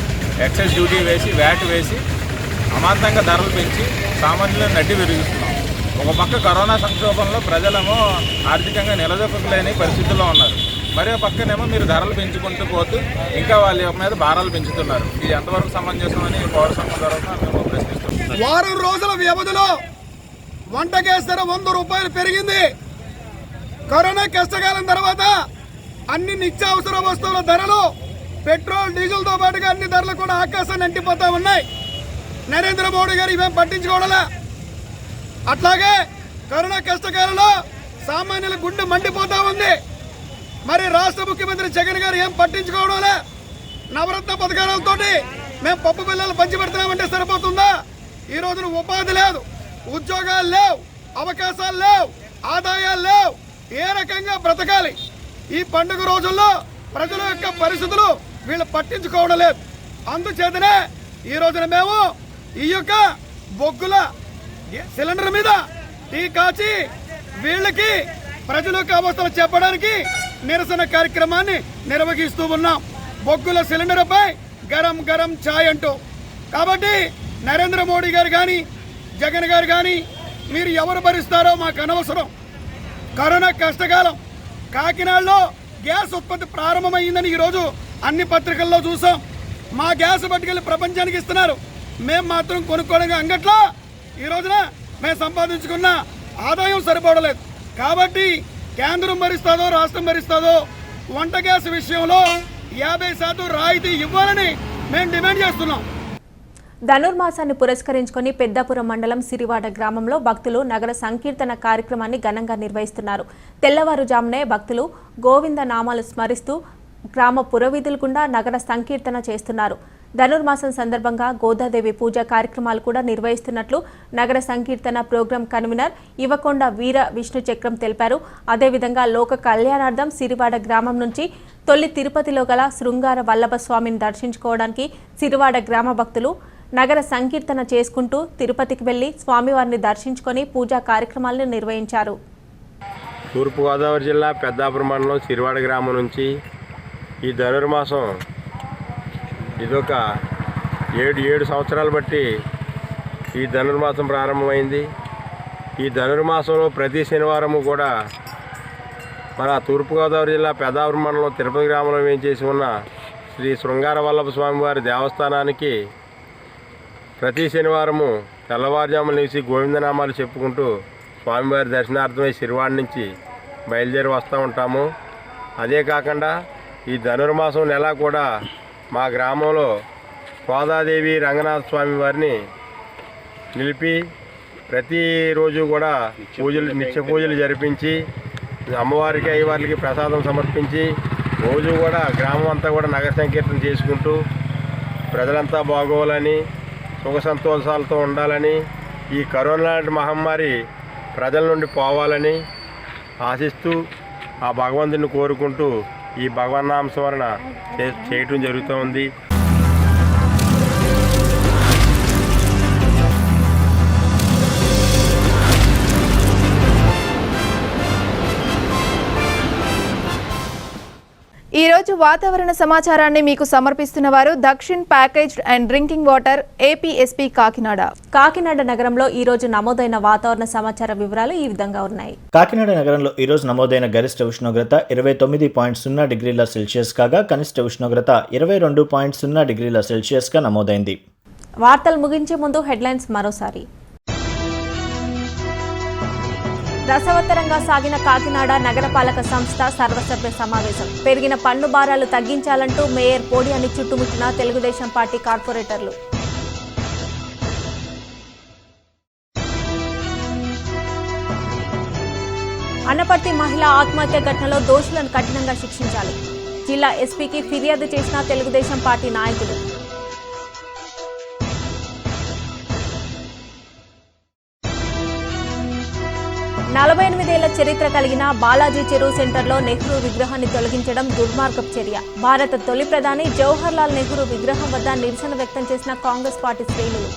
ఎక్సైజ్ డ్యూటీ వేసి, వ్యాట్ వేసి అమాంతంగా ధరలు పెంచి సామాన్యులను నడ్డి విరిగిస్తున్నాం. ఒక పక్క కరోనా సంక్షోభంలో ప్రజలేమో ఆర్థికంగా నిలదొక్కలేని పరిస్థితుల్లో ఉన్నారు. మరో పక్కనేమో మీరు ధరలు పెంచుకుంటూ పోతూ ఇంకా వాళ్ళ మీద భారాలు పెంచుతున్నారు. ఇది ఎంతవరకు సమంజసమని పౌర సంఘం తరఫున మేము ప్రశ్నిస్తున్నాం. వారం రోజుల వ్యవధిలో వంట గ్యాస్ ధర 100 రూపాయలు పెరిగింది. కరోనా కష్టకాలం తర్వాత అన్ని నిత్యావసర వస్తువుల ధరలు, పెట్రోల్, డీజిల్తో పాటుగా అన్ని ధరలు కూడా ఆకాశాన్ని అంటిపోతా ఉన్నాయి. నరేంద్ర మోడీ గారు ఇవేం పట్టించుకోవడంలే. అట్లాగే కరోనా కష్టకాలంలో సామాన్యుల గుండె మండిపోతా ఉంది. మరి రాష్ట్ర ముఖ్యమంత్రి జగన్ గారు ఏం పట్టించుకోవడంలే. నవరత్న పథకాలతోటి మేము పప్పు బిల్లలు పంచిపెడుతున్నామంటే సరిపోతుందా? ఈ రోజున ఉపాధి లేదు, ఉద్యోగాలు లేవు, అవకాశాలు లేవు, ఆదాయాలు లేవు. ఏ రకంగా బ్రతకాలి? ఈ పండుగ రోజుల్లో ప్రజల యొక్క పరిస్థితులు వీళ్ళు పట్టించుకోవడం లేదు. అందుచేతనే ఈ రోజున మేము ఈ యొక్క బొగ్గుల సిలిండర్ మీద టీ కాచి వీళ్ళకి ప్రజల యొక్క అవస్థలు చెప్పడానికి నిరసన కార్యక్రమాన్ని నిర్వహిస్తూ ఉన్నాం. బొగ్గుల సిలిండర్పై గరం గరం ఛాయ్ అంటూ. కాబట్టి నరేంద్ర మోడీ గారు కానీ జగన్ గారు కానీ మీరు ఎవరు భరిస్తారో మాకు అనవసరం. కరోనా కష్టకాలం. కాకినాడలో గ్యాస్ ఉత్పత్తి ప్రారంభమైందని ఈరోజు అన్ని పత్రికల్లో చూసాం. మా గ్యాస్ పట్టుకెళ్ళి ప్రపంచానికి ఇస్తున్నారు. మేము మాత్రం కొనుక్కోవడానికి అంగట్లో ఈ రోజున మేము సంపాదించుకున్న ఆదాయం సరిపడలేదు. కాబట్టి కేంద్రం భరిస్తుందో రాష్ట్రం భరిస్తుందో వంట గ్యాస్ విషయంలో 50% రాయితీ ఇవ్వాలని మేము డిమాండ్ చేస్తున్నాం. ధనుర్మాసాన్ని పురస్కరించుకొని పెద్దాపురం మండలం సిరివాడ గ్రామంలో భక్తులు నగర సంకీర్తన కార్యక్రమాన్ని ఘనంగా నిర్వహిస్తున్నారు. తెల్లవారుజామునే భక్తులు గోవింద నామాలు స్మరిస్తూ గ్రామ పురవీధుల గుండా నగర సంకీర్తన చేస్తున్నారు. ధనుర్మాసం సందర్భంగా గోదాదేవి పూజ కార్యక్రమాలు కూడా నిర్వహిస్తున్నట్లు నగర సంకీర్తన ప్రోగ్రాం కన్వీనర్ ఇవకొండ వీర విష్ణు చక్రం తెలిపారు. అదేవిధంగా లోక కళ్యాణార్థం సిరివాడ గ్రామం నుంచి తొలి తిరుపతిలో గల శృంగార వల్లభ స్వామిని దర్శించుకోవడానికి సిరివాడ గ్రామ భక్తులు నగర సంకీర్తన చేసుకుంటూ తిరుపతికి వెళ్లి స్వామివారిని దర్శించుకొని పూజా కార్యక్రమాలను నిర్వహించారు. తూర్పుగోదావరి జిల్లా పెద్దాపురం మండలం సిరివాడ గ్రామం నుంచి ఈ ధనుర్మాసం ఇదొక ఏడు సంవత్సరాలు బట్టి ఈ ధనుర్మాసం ప్రారంభమైంది. ఈ ధనుర్మాసంలో ప్రతి శనివారము కూడా మన తూర్పుగోదావరి జిల్లా పెద్దాపురం మండలం తిరుపతి గ్రామంలో వేయించేసి ఉన్న శ్రీ శృంగార వల్లభ స్వామివారి దేవస్థానానికి ప్రతి శనివారము తెల్లవారుజామున లేచి గోవిందనామాలు చెప్పుకుంటూ స్వామివారి దర్శనార్థమై సిరివాడ నుంచి బయలుదేరి వస్తూ ఉంటాము. అదే కాకుండా ఈ ధనుర్మాసం నెల కూడా మా గ్రామంలో గోదాదేవి రంగనాథ స్వామి వారిని నిలిపి ప్రతిరోజు కూడా నిత్య పూజలు జరిపించి అమ్మవారికి అయ్యవారికి ప్రసాదం సమర్పించి రోజు కూడా గ్రామం అంతా కూడా నగర సంకీర్తన చేసుకుంటూ ప్రజలంతా బాగోవాలని సుఖ సంతోషాలతో ఉండాలని ఈ కరోనా లాంటి మహమ్మారి ప్రజల నుండి పోవాలని ఆశిస్తూ ఆ భగవంతుని కోరుకుంటూ ఈ భగవన్నామస్మరణ చేయటం జరుగుతూ ఉంది. ఈ రోజు వాతావరణ సమాచారాన్ని మీకు సమర్పిస్తున్న వారు Dakshin packaged and drinking water APSP Kakinada. Kakinada నగరంలో ఈ రోజు నమోదైన వాతావరణ సమాచార వివరాలు ఈ విధంగా ఉన్నాయి. కాకినాడ నగరంలో ఈ రోజు నమోదైన గరిష్ట ఉష్ణోగ్రత 29.0 డిగ్రీల సెల్సియస్ కాగా కనిష్ట ఉష్ణోగ్రత 22.0 డిగ్రీల సెల్సియస్ గా నమోదైంది. వార్తలు ముగించే ముందు హెడ్లైన్స్ మరోసారి. రసవత్తరంగా సాగిన కాకినాడ నగరపాలక సంస్థ సర్వసభ్య సమావేశం. పెరిగిన పన్ను భారాలు తగ్గించాలంటూ మేయర్ పోడియాన్ని చుట్టుముట్టిన తెలుగుదేశం పార్టీ కార్పొరేటర్లు. అన్నపర్తి మహిళ ఆత్మహత్య ఘటనలో దోషులను కఠినంగా శిక్షించాలి. జిల్లా ఎస్పీకి ఫిర్యాదు చేసిన తెలుగుదేశం పార్టీ నాయకులు. 48 ఏళ్ల చరిత్ర కలిగిన బాలాజీ చెరువు సెంటర్లో నెహ్రూ విగ్రహాన్ని తొలగించడం దుర్మార్గపు చర్య. భారత తొలి ప్రధాని జవహర్ లాల్ నెహ్రూ విగ్రహం వద్ద నిరసన వ్యక్తం చేసిన కాంగ్రెస్ పార్టీ శ్రేణులు.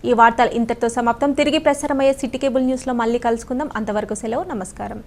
ఈ వార్తలు ఇంతటితో సమాప్తం. తిరిగి ప్రసారమయ్యే సిటీ కేబుల్ న్యూస్లో మళ్ళీ కలుసుకుందాం. అంతవరకు సెలవు. నమస్కారం.